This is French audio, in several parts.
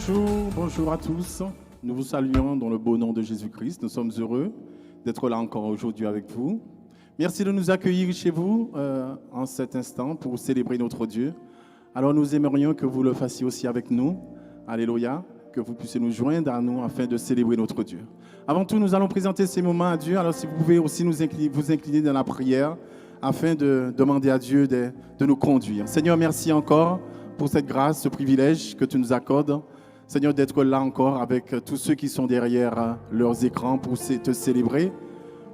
Bonjour, bonjour à tous. Nous vous saluons dans le beau nom de Jésus-Christ. Nous sommes heureux d'être là encore aujourd'hui avec vous. Merci de nous accueillir chez vous en cet instant pour célébrer notre Dieu. Alors nous aimerions que vous le fassiez aussi avec nous. Alléluia. Que vous puissiez nous joindre à nous afin de célébrer notre Dieu. Avant tout, nous allons présenter ces moments à Dieu. Alors si vous pouvez aussi vous incliner dans la prière afin de demander à Dieu de nous conduire. Seigneur, merci encore pour cette grâce, ce privilège que tu nous accordes. Seigneur, d'être là encore avec tous ceux qui sont derrière leurs écrans pour te célébrer,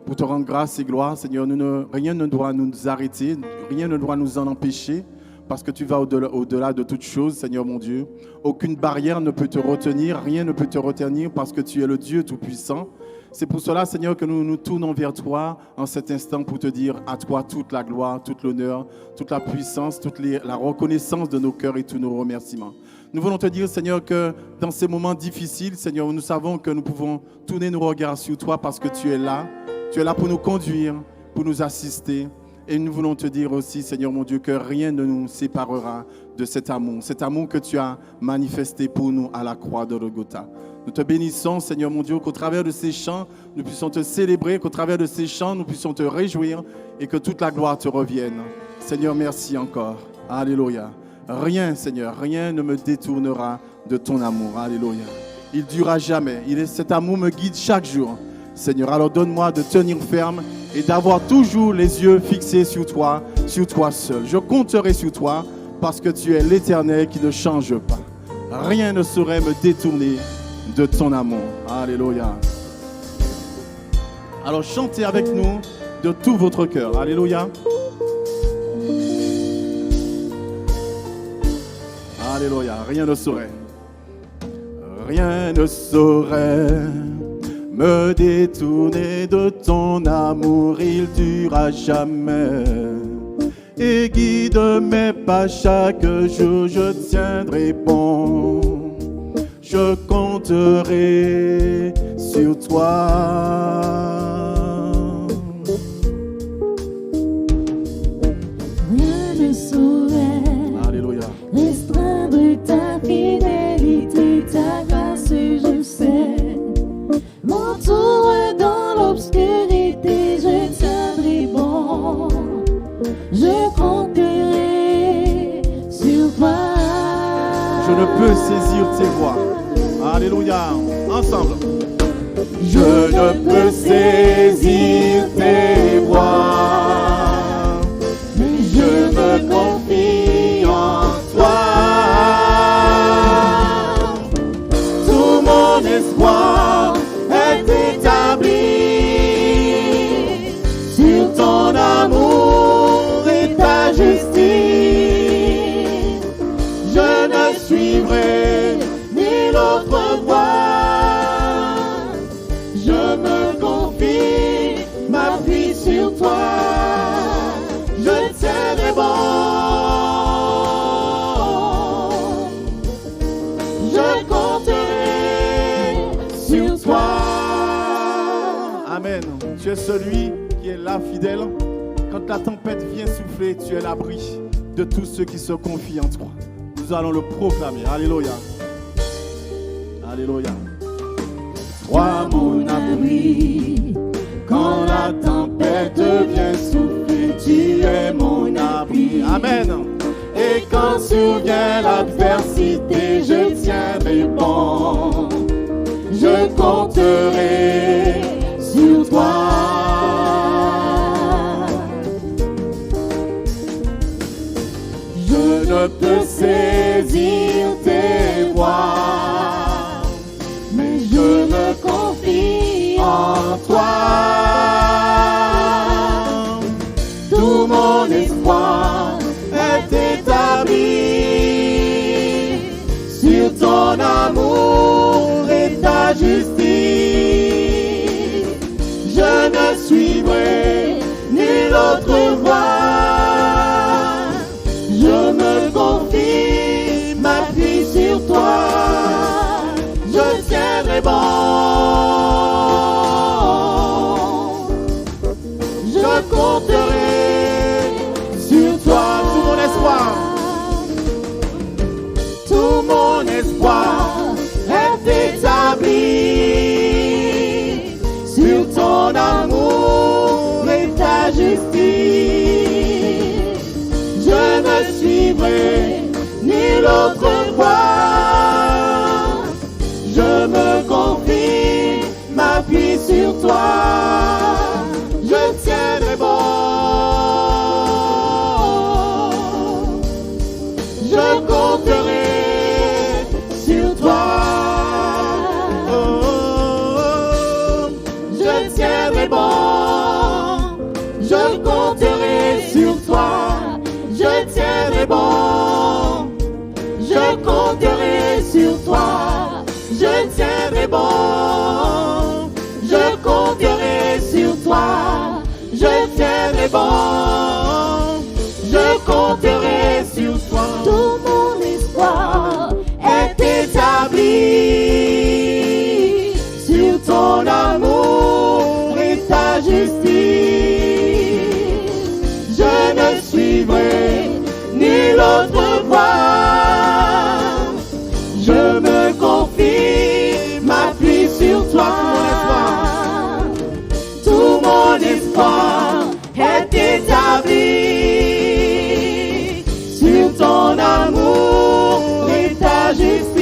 pour te rendre grâce et gloire. Seigneur, rien ne doit nous arrêter, rien ne doit nous en empêcher, parce que tu vas au-delà de toutes choses, Seigneur mon Dieu. Aucune barrière ne peut te retenir, rien ne peut te retenir, parce que tu es le Dieu Tout-Puissant. C'est pour cela, Seigneur, que nous nous tournons vers toi en cet instant pour te dire à toi toute la gloire, tout l'honneur, toute la puissance, la reconnaissance de nos cœurs et tous nos remerciements. Nous voulons te dire, Seigneur, que dans ces moments difficiles, Seigneur, nous savons que nous pouvons tourner nos regards sur toi parce que tu es là. Tu es là pour nous conduire, pour nous assister. Et nous voulons te dire aussi, Seigneur mon Dieu, que rien ne nous séparera de cet amour que tu as manifesté pour nous à la croix de Golgotha. Nous te bénissons, Seigneur mon Dieu, qu'au travers de ces chants, nous puissions te célébrer, qu'au travers de ces chants, nous puissions te réjouir et que toute la gloire te revienne. Seigneur, merci encore. Alléluia. Rien, Seigneur, rien ne me détournera de ton amour. Alléluia. Il durera jamais. Cet amour me guide chaque jour. Seigneur, alors donne-moi de tenir ferme et d'avoir toujours les yeux fixés sur toi seul. Je compterai sur toi parce que tu es l'Éternel qui ne change pas. Rien ne saurait me détourner de ton amour. Alléluia. Alors chantez avec nous de tout votre cœur. Alléluia. Alléluia. Rien ne saurait me détourner de ton amour, il durera jamais. Et guide mes pas chaque jour, je tiendrai bon. Je compterai sur toi. Rien ne saurait Alléluia. restreindre ta fidélité, ta grâce, je sais. M'entoure dans l'obscurité, je tiendrai bon. Je compterai sur toi. Je ne peux saisir tes voies. Alléluia. Ensemble. Je ne peux saisir tes voies, mais je me confie en toi. Tout mon espoir est établi sur ton amour et ta justice. Je ne suivrai ni l'autre voie. Je me confie, m'appuie sur toi. Je tiendrai bon. Je compterai sur toi. Amen. Tu es celui qui est là, fidèle. Quand la tempête vient souffler, tu es l'abri de tous ceux qui se confient en toi. Nous allons le proclamer. Alléluia. Alléluia. Toi mon abri, quand la tempête vient souffler, tu es mon abri. Amen. Et quand survient l'adversité, je tiendrai bon. Je compterai sur toi. Je ne peux saisir tes voies, mais je me confie en toi. Tout mon espoir est établi sur ton amour et ta justice. Je ne suivrai ni l'autre voie. Je me confie, m'appuie sur toi. Je tiendrai bon. Je compterai suivrai nulle autre voie. Je me confie, m'appuie sur toi. Je tiendrai bon. Je compterai sur toi. Je tiendrai bon. Je compterai sur toi. Je tiendrai bon. Je compterai sur toi. Je tiendrai bon. Je compterai sur toi. Je tiendrai bon. Je compterai sur toi. Tout mon espoir Est établi sur ton amour et ta justice. Je ne suivrai nulle autre voie. Je me confie, m'appuie sur toi. Tout mon espoir est établi sur ton amour et ta justice.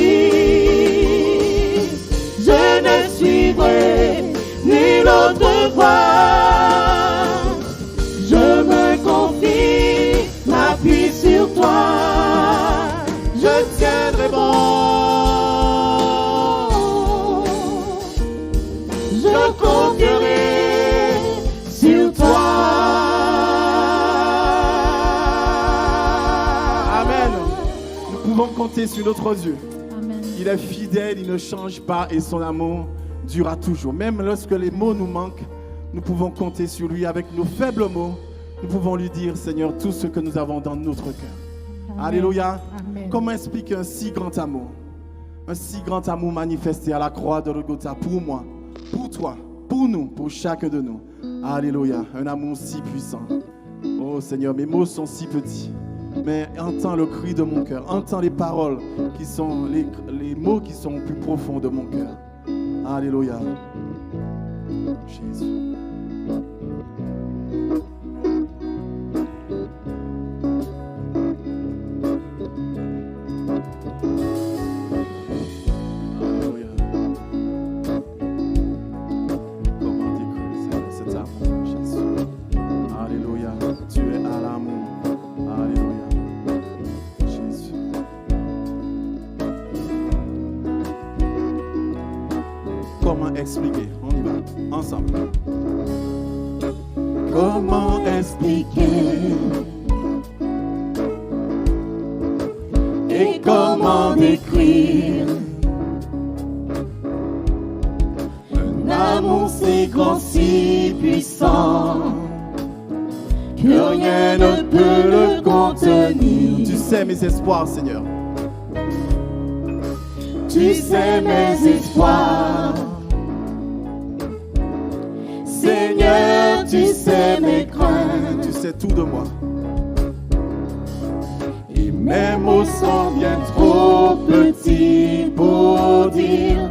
Je ne suivrai nulle autre voie. Je me confie, m'appuie sur toi. Je tiendrai bon. Je compterai sur toi. Amen. Nous pouvons compter sur notre Dieu. Amen. Il est fidèle, il ne change pas et son amour durera toujours. Même lorsque les mots nous manquent, nous pouvons compter sur lui avec nos faibles mots. Nous pouvons lui dire, Seigneur, tout ce que nous avons dans notre cœur. Amen. Alléluia. Amen. Comment expliquer un si grand amour? Un si grand amour manifesté à la croix de Golgotha pour moi, pour toi, pour nous, pour chacun de nous. Alléluia. Un amour si puissant. Oh Seigneur, mes mots sont si petits. Mais entends le cri de mon cœur. Entends les paroles qui sont les mots qui sont plus profonds de mon cœur. Alléluia. Jésus. Alléluia. Comment décrire cet amour, Jésus? Alléluia. Tu es à l'amour. Alléluia. Jésus. Comment expliquer? On y va. Ensemble. Comment expliquer et comment décrire un amour si grand, si puissant que rien ne peut le contenir. Tu sais mes espoirs, Seigneur. Tu sais mes espoirs, Seigneur, tu sais mes craintes. Tu sais tout de moi. Et mes mots sont bien trop petits pour dire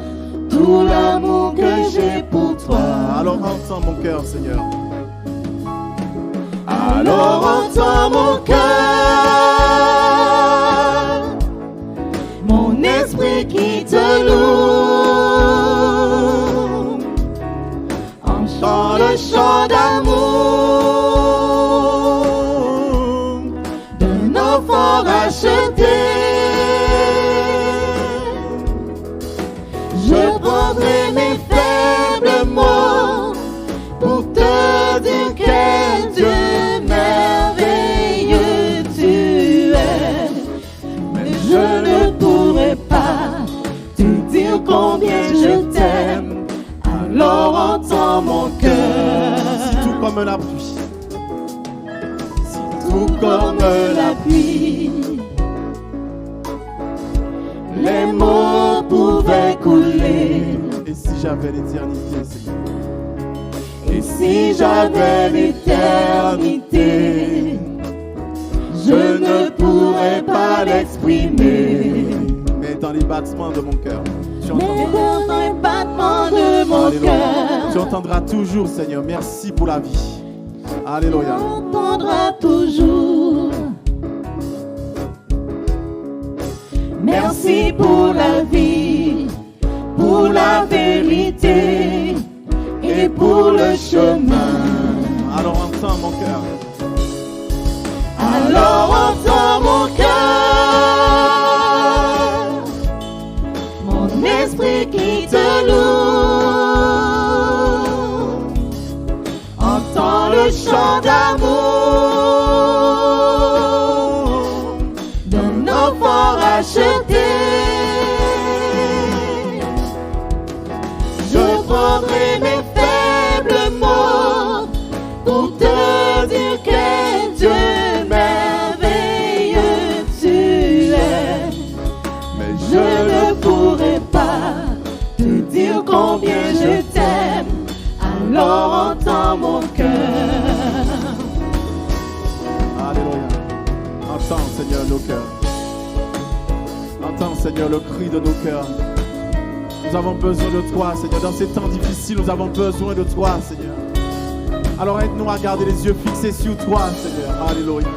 tout l'amour que j'ai pour toi. Alors entends mon cœur, Seigneur. Alors entends mon cœur, mon esprit qui te loue, en chant le chant d'amour d'un enfant racheté. Je prendrai mes faibles mots pour te dire quel Dieu merveilleux tu es. Mais je ne pourrai pas te dire combien je t'aime. Alors entends mon cœur, Si tout comme la pluie. tout comme la pluie. Les mots pouvaient couler. Et si j'avais l'éternité, Seigneur. Et si j'avais l'éternité, je ne pourrais pas l'exprimer. Mais dans les battements de mon cœur, tu Mais entendras. dans les battements de mon Alléluia. Tu cœur, entendras toujours, Seigneur. Merci pour la vie. Alléluia. tu entendras toujours. Merci pour la vie, pour la vérité et pour le chemin. Alors entends mon cœur. Alors entends mon cœur, mon esprit qui te loue. Entends le chant d'amour d'un enfant racheté. Je prendrai mes faibles mots pour te dire que Dieu merveilleux tu es. Mais je ne pourrai pas te dire combien je t'aime. Alors entends mon cœur. Alléluia. Entends, Seigneur, nos cœurs. Entends, Seigneur, le cri de nos cœurs. Nous avons besoin de toi, Seigneur. Dans ces temps difficiles, nous avons besoin de toi, Seigneur. Alors aide-nous à garder les yeux fixés sur toi, Seigneur. Alléluia.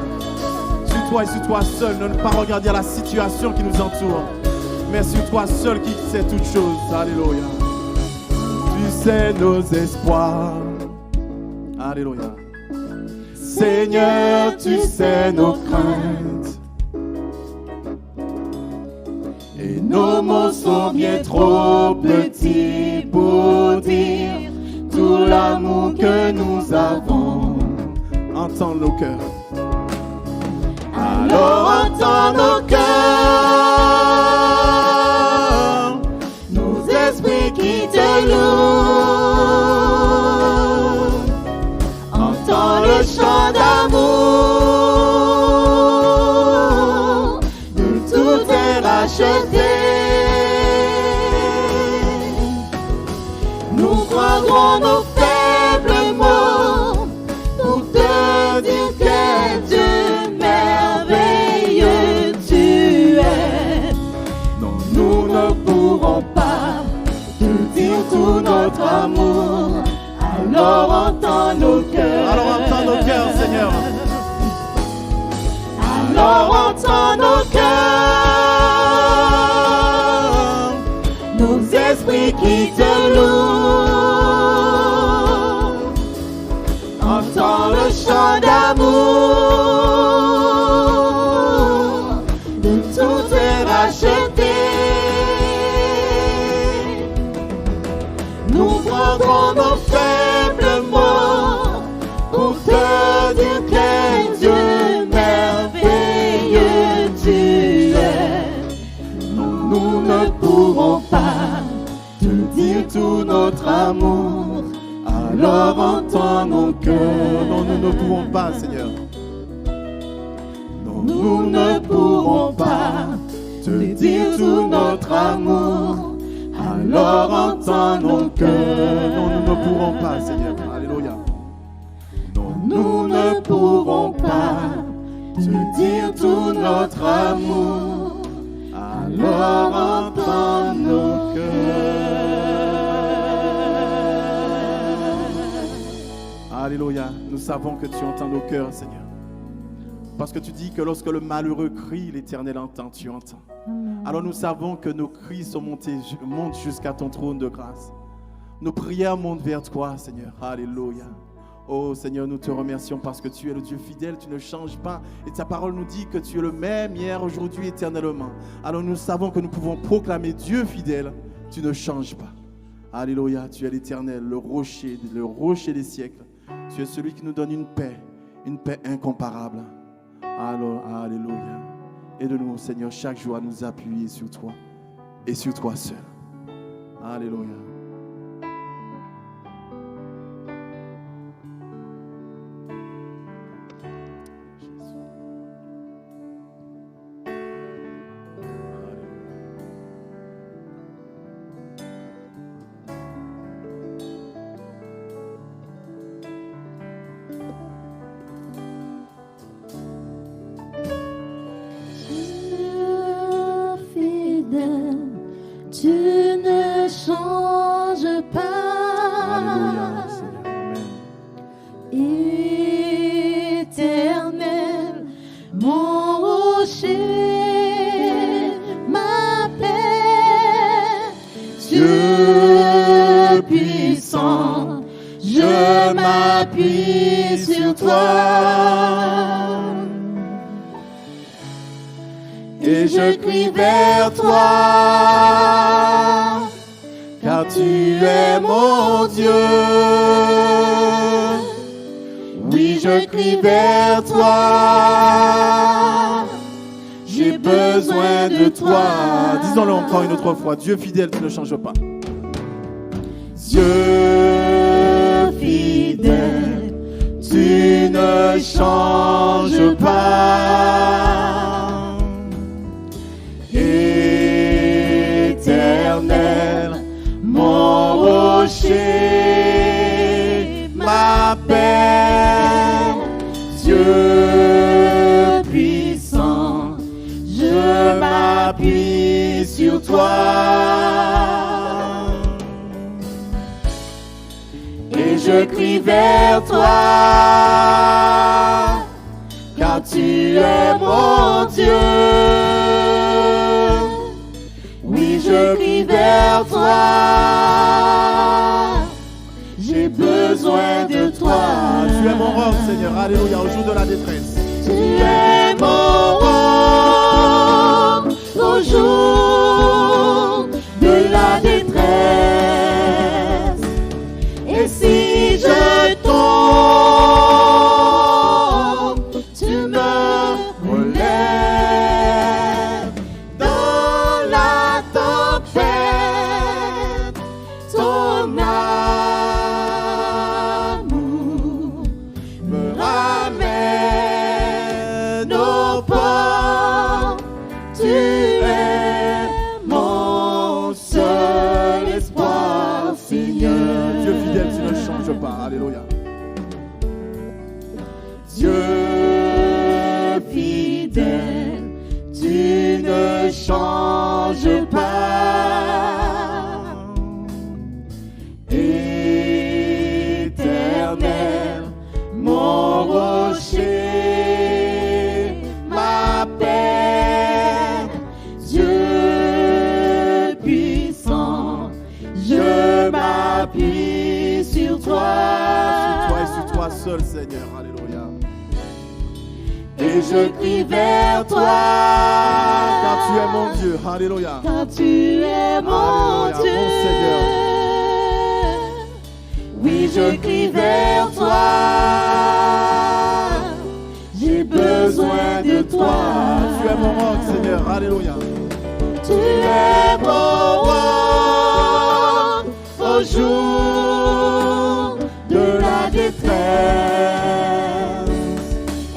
Sur toi et sur toi seul. Ne pas regarder à la situation qui nous entoure, mais sur toi seul qui sais toutes choses. Alléluia. Tu sais nos espoirs. Alléluia. Seigneur, tu sais nos craintes. Et nos mots sont bien trop petits pour dire tout l'amour que nous avons. Entends nos cœurs. Alors entends nos cœurs, nos esprits qui te louent. Entends le chant d'amour de tout est racheté. Nous prendrons nos faibles mots pour te dire que Dieu merveilleux tu es. Non, nous ne pourrons pas te dire tout notre amour. Alors entends nos cœurs. Alors entends nos cœurs, Seigneur. Alors entends nos cœurs, nos esprits qui te louent. Entends le chant d'amour de tout est racheté. Nous prendrons nos faibles mots pour te dire que Dieu merveilleux tu es. Non, nous ne pourrons pas te dire tout notre amour. Alors entends nos cœurs. Non, nous ne pourrons pas, Seigneur. Non, nous ne pourrons pas te dire tout notre amour. Alors entends nos cœurs. Non, nous ne pourrons pas, Seigneur. Alléluia. Non, nous ne pourrons pas te dire tout notre amour. Alors entends nos cœurs. Alléluia. Nous savons que tu entends nos cœurs, Seigneur. Parce que tu dis que lorsque le malheureux crie, l'Éternel entend, tu entends. Alors nous savons que nos cris sont montent jusqu'à ton trône de grâce. Nos prières montent vers toi, Seigneur. Alléluia. Oh Seigneur, nous te remercions parce que tu es le Dieu fidèle, tu ne changes pas. Et ta parole nous dit que tu es le même hier, aujourd'hui, éternellement. Alors nous savons que nous pouvons proclamer Dieu fidèle, tu ne changes pas. Alléluia, tu es l'Éternel, le rocher des siècles. Tu es celui qui nous donne une paix incomparable. Alléluia. Aide-nous, Seigneur, chaque jour à nous appuyer sur toi et sur toi seul. Alléluia. Tu ne changes puissant, je m'appuie sur toi. Et je crie vers toi, car tu es mon Dieu. Oui, je crie vers toi, j'ai besoin de toi. Disons-le encore une autre fois. Dieu fidèle, tu ne changes pas. Dieu fidèle, tu ne changes pas. Éternel, mon rocher, ma paix, Dieu puissant, je m'appuie sur toi. Et je crie vers toi, car tu es mon Dieu. Oui, je crie vers toi, j'ai besoin de toi. Tu es mon roc, Seigneur. Alléluia, au jour de la détresse. Tu es mon roc au jour de la détresse. Et si je tombe, tu me relèves dans la tempête. Ton amour me ramène au port. Tu es mon seul espoir, Seigneur. Dieu fidèle, tu ne changes pas. Alléluia. Dieu fidèle, tu ne changes pas. Éternel, mon rocher, ma paix, Dieu puissant, je m'appuie sur toi. Toi et sur toi seul, Seigneur. Alléluia. Et je crie vers toi, Car tu es mon Dieu. Alléluia. car tu es mon Alléluia, Dieu. mon Seigneur. Oui, je crie vers toi, j'ai besoin de toi. Tu es mon roc, Seigneur. Alléluia. Tu es mon roc au jour de la détresse.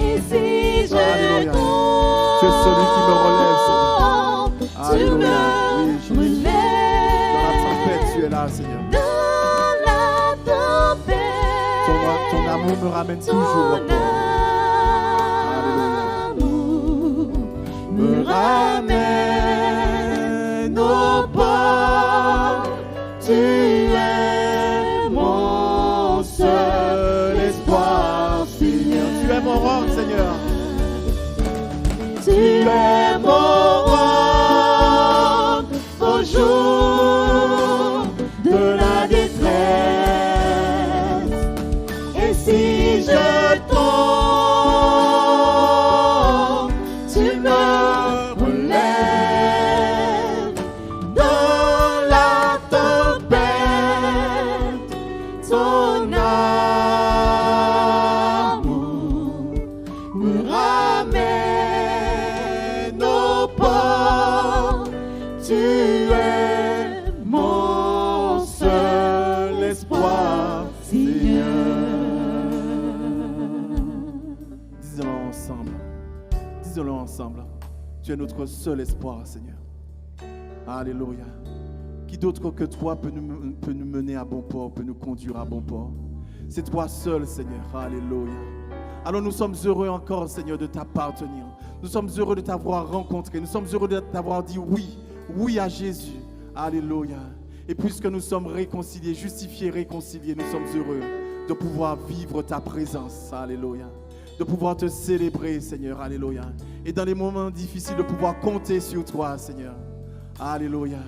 Et si je Alléluia. tombe, Tu es celui qui me relève, tu Alléluia. Oui, me Jésus. Dans la tempête, tu es relèves là, Seigneur. dans la tempête. Ton amour me ramène toujours au Ton port. amour me ramène au port. Tu es mon seul espoir, Seigneur. Tu es mon roc, Seigneur. Tu es mon roc au jour de la détresse. Et si je tombe, tu me relèves dans la tempête. Ton amour me ramène au port. Tu es mon seul espoir, Seigneur. Disons-le ensemble. Disons-le ensemble. Tu es notre seul espoir, Seigneur. Alléluia. Qui d'autre que toi peut nous mener à bon port, peut nous conduire à bon port? C'est toi seul, Seigneur. Alléluia. Alors nous sommes heureux encore, Seigneur, de t'appartenir. Nous sommes heureux de t'avoir rencontré. Nous sommes heureux de t'avoir dit oui, oui à Jésus. Alléluia. Et puisque nous sommes réconciliés, justifiés, réconciliés, nous sommes heureux de pouvoir vivre ta présence. Alléluia. De pouvoir te célébrer, Seigneur. Alléluia. Et dans les moments difficiles, de pouvoir compter sur toi, Seigneur. Alléluia.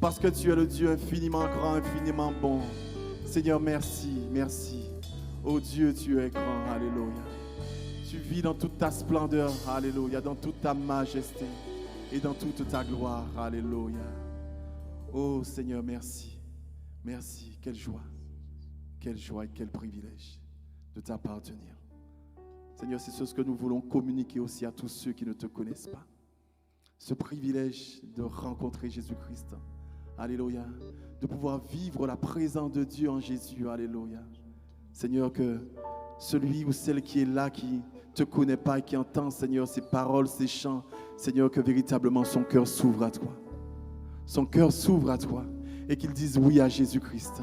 Parce que tu es le Dieu infiniment grand, infiniment bon. Seigneur, merci, merci. Oh Dieu, tu es grand, alléluia. Tu vis dans toute ta splendeur, alléluia, dans toute ta majesté et dans toute ta gloire, alléluia. Oh Seigneur, merci, merci, quelle joie et quel privilège de t'appartenir. Seigneur, c'est ce que nous voulons communiquer aussi à tous ceux qui ne te connaissent pas. Ce privilège de rencontrer Jésus-Christ, alléluia, de pouvoir vivre la présence de Dieu en Jésus, alléluia. Seigneur, que celui ou celle qui est là, qui ne te connaît pas et qui entend, Seigneur, ces paroles, ces chants, Seigneur, que véritablement son cœur s'ouvre à toi. Son cœur s'ouvre à toi et qu'il dise oui à Jésus-Christ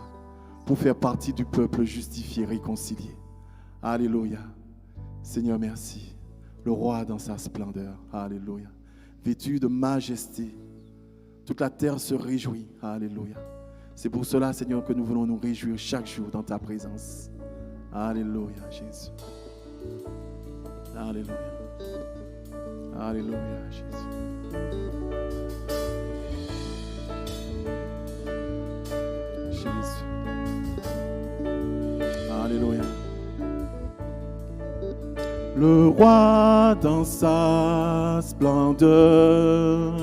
pour faire partie du peuple justifié, réconcilié. Alléluia. Seigneur, merci. Le roi dans sa splendeur, alléluia. Vêtu de majesté, toute la terre se réjouit, alléluia. C'est pour cela, Seigneur, que nous voulons nous réjouir chaque jour dans ta présence. Alléluia, Jésus. Alléluia. Alléluia, Jésus. Jésus. Alléluia. Le roi dans sa splendeur,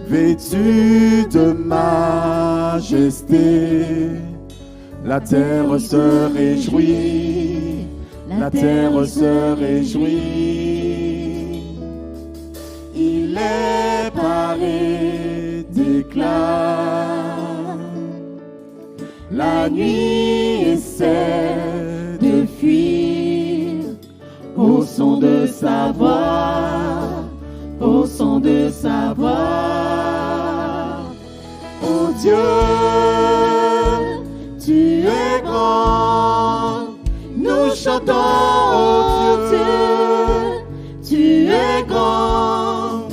vêtu de majesté, la terre se réjouit, la terre se réjouit. Il est paré d'éclat, la nuit essaie de fuir au son de sa voix, au son de sa voix. Oh Dieu, tu es grand, nous chantons, oh Dieu, tu es grand,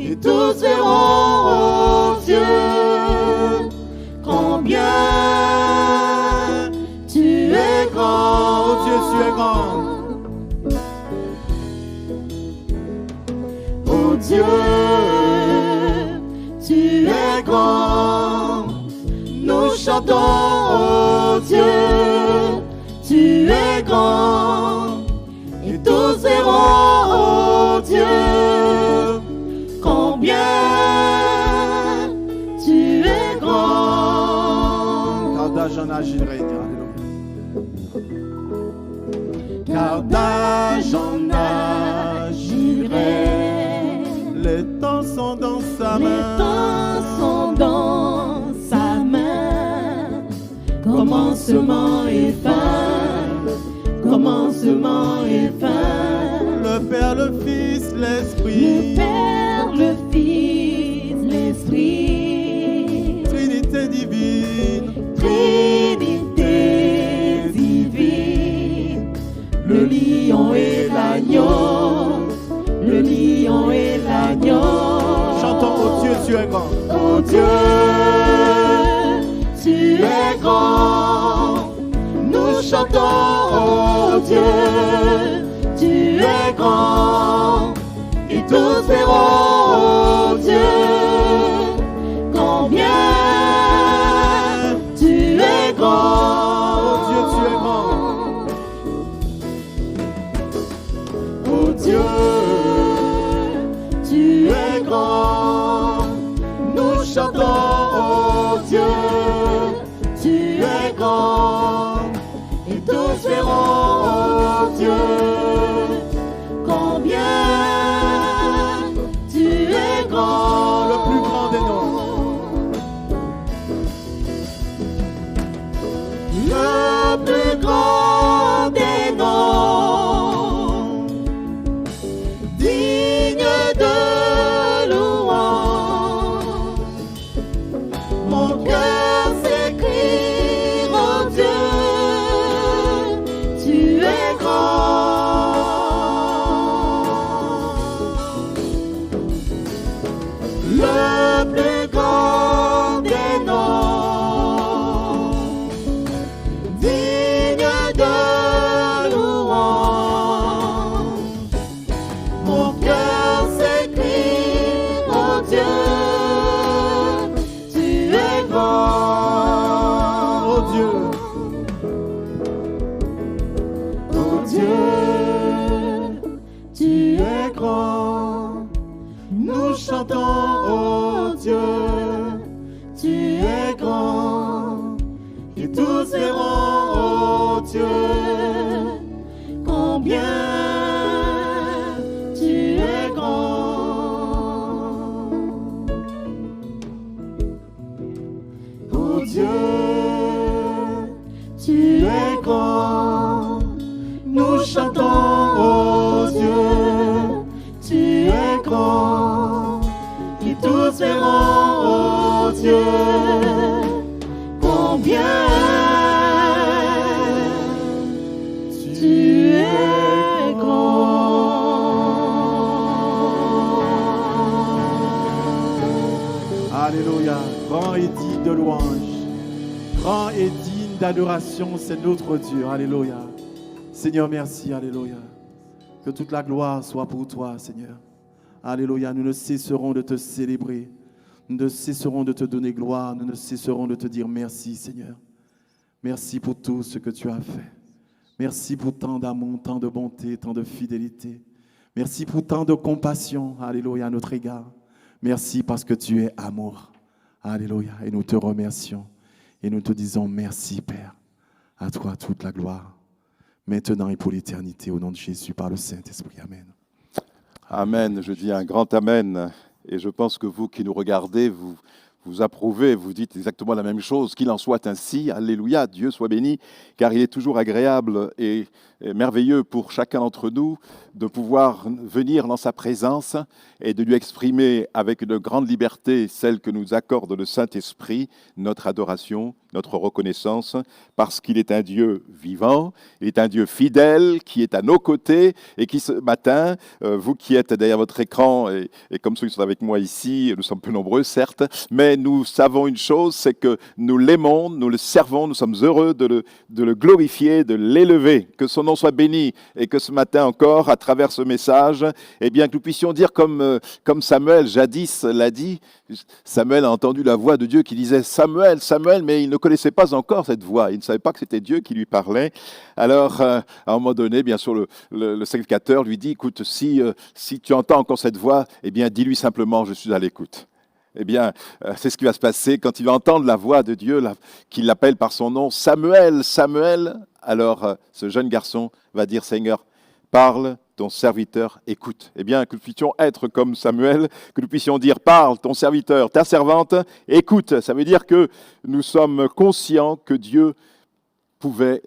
et tous verront, oh Dieu, combien tu es grand, oh Dieu, tu es grand. Oh Dieu, tu es grand, nous chantons, oh Dieu, tu es grand, et tous verront, oh Dieu, combien tu es grand. Car d'âge en âge il règne, car d'âge en âge il règne. Les temps sont dans sa main. Les temps sont dans sa main. Commencement et fin. Commencement et fin. Le Père, le Fils, l'Esprit. Le Père, le Fils, l'Esprit. Trinité divine. Trinité divine. Le lion et l'agneau. Le lion et l'agneau. Chantons, oh Dieu, tu es grand. Oh Dieu, tu es grand. Nous chantons, oh Dieu, tu es grand. Et tous verront, oh Dieu, combien tu es grand. Oh Dieu, tu es grand. Oh Dieu, tu es grand, nous chantons, oh Dieu, tu es grand, et tous verront, oh Dieu, combien tu es grand, le plus grand des noms, le plus grand des noms. Digne Dieu. Oh Dieu, tu es grand. Nous chantons, oh Dieu, tu es grand. Et tous verront, oh Dieu, combien tu es grand. Oh Dieu, tu es grand. Nous chantons, oh Dieu, tu es grand. Et tous verront, oh Dieu, combien tu es grand. Alléluia. Grand et digne de louange. Grand et digne d'adoration, c'est notre Dieu. Alléluia. Seigneur, merci. Alléluia. Que toute la gloire soit pour toi, Seigneur. Alléluia. Nous ne cesserons de te célébrer. Nous ne cesserons de te donner gloire. Nous ne cesserons de te dire merci, Seigneur. Merci pour tout ce que tu as fait. Merci pour tant d'amour, tant de bonté, tant de fidélité. Merci pour tant de compassion, alléluia, à notre égard. Merci parce que tu es amour. Alléluia. Et nous te remercions. Et nous te disons merci, Père. À toi toute la gloire. Maintenant et pour l'éternité, au nom de Jésus, par le Saint-Esprit. Amen. Amen. Je dis un grand amen. Et je pense que vous qui nous regardez, vous approuvez, vous dites exactement la même chose, qu'il en soit ainsi, alléluia, Dieu soit béni, car il est toujours agréable et merveilleux pour chacun d'entre nous de pouvoir venir dans sa présence et de lui exprimer avec une grande liberté celle que nous accorde le Saint-Esprit, notre adoration, notre reconnaissance, parce qu'il est un Dieu vivant, il est un Dieu fidèle qui est à nos côtés et qui ce matin, vous qui êtes derrière votre écran et comme ceux qui sont avec moi ici, nous sommes peu nombreux certes, mais nous savons une chose, c'est que nous l'aimons, nous le servons, nous sommes heureux de le glorifier, de l'élever, que son nom soit béni et que ce matin encore, à travers ce message, eh bien que nous puissions dire comme Samuel jadis l'a dit. Samuel a entendu la voix de Dieu qui disait « Samuel, Samuel », mais il ne connaissait pas encore cette voix, il ne savait pas que c'était Dieu qui lui parlait. Alors, à un moment donné, bien sûr, le sacrificateur lui dit « Écoute, si tu entends encore cette voix, eh bien, dis-lui simplement « Je suis à l'écoute ». Eh bien, c'est ce qui va se passer quand il va entendre la voix de Dieu, qui l'appelle par son nom « Samuel, Samuel ». Alors, ce jeune garçon va dire « Seigneur, parle, ton serviteur écoute ». Eh bien, que nous puissions être comme Samuel, que nous puissions dire « Parle, ton serviteur, ta servante, écoute ». Ça veut dire que nous sommes conscients que Dieu pouvait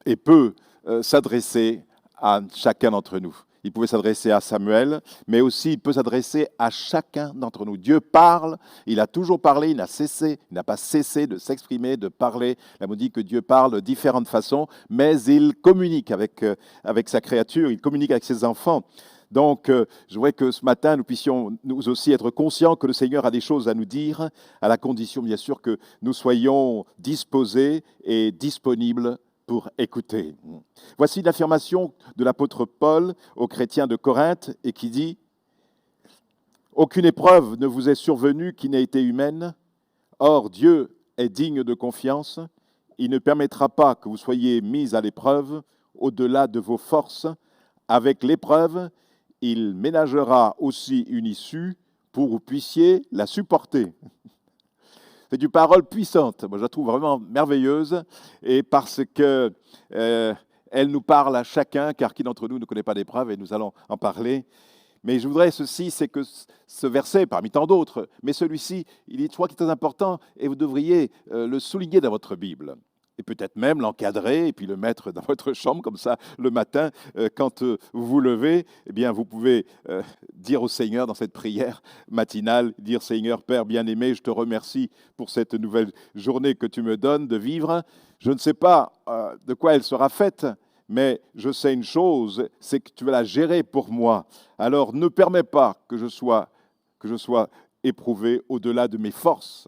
et peut s'adresser à chacun d'entre nous. Il pouvait s'adresser à Samuel, mais aussi il peut s'adresser à chacun d'entre nous. Dieu parle, il a toujours parlé, il n'a pas cessé de s'exprimer, de parler. La Bible dit que Dieu parle de différentes façons, mais il communique avec sa créature, il communique avec ses enfants. Donc, je voudrais que ce matin, nous puissions nous aussi être conscients que le Seigneur a des choses à nous dire, à la condition, bien sûr, que nous soyons disposés et disponibles pour écouter. Voici l'affirmation de l'apôtre Paul aux chrétiens de Corinthe et qui dit « Aucune épreuve ne vous est survenue qui n'ait été humaine. Or, Dieu est digne de confiance. Il ne permettra pas que vous soyez mis à l'épreuve au-delà de vos forces. Avec l'épreuve, il ménagera aussi une issue pour que vous puissiez la supporter. » C'est une parole puissante, moi je la trouve vraiment merveilleuse, et parce que elle nous parle à chacun, car qui d'entre nous ne connaît pas d'épreuve, et nous allons en parler. Mais je voudrais ceci, c'est que ce verset, parmi tant d'autres, mais celui-ci, il est, je crois, qui est très important, et vous devriez le souligner dans votre Bible. Et peut-être même l'encadrer et puis le mettre dans votre chambre, comme ça, le matin, quand vous vous levez, eh bien, vous pouvez dire au Seigneur dans cette prière matinale, dire « Seigneur, Père bien-aimé, je te remercie pour cette nouvelle journée que tu me donnes de vivre. Je ne sais pas de quoi elle sera faite, mais je sais une chose, c'est que tu vas la gérer pour moi. Alors, ne permets pas que je sois éprouvé au-delà de mes forces. »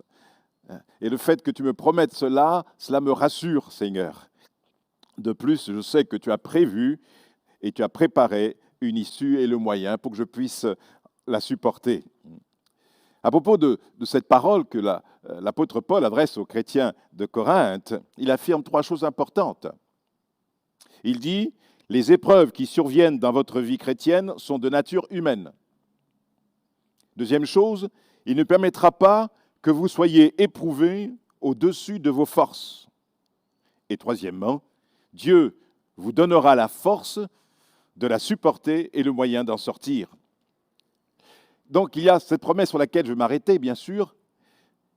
Et le fait que tu me promettes cela me rassure, Seigneur. De plus, je sais que tu as prévu et tu as préparé une issue et le moyen pour que je puisse la supporter. À propos de cette parole que l'apôtre Paul adresse aux chrétiens de Corinthe, il affirme 3 choses importantes. Il dit, les épreuves qui surviennent dans votre vie chrétienne sont de nature humaine. Deuxième chose, il ne permettra pas que vous soyez éprouvés au-dessus de vos forces. Et troisièmement, Dieu vous donnera la force de la supporter et le moyen d'en sortir. Donc il y a cette promesse sur laquelle je vais m'arrêter, bien sûr,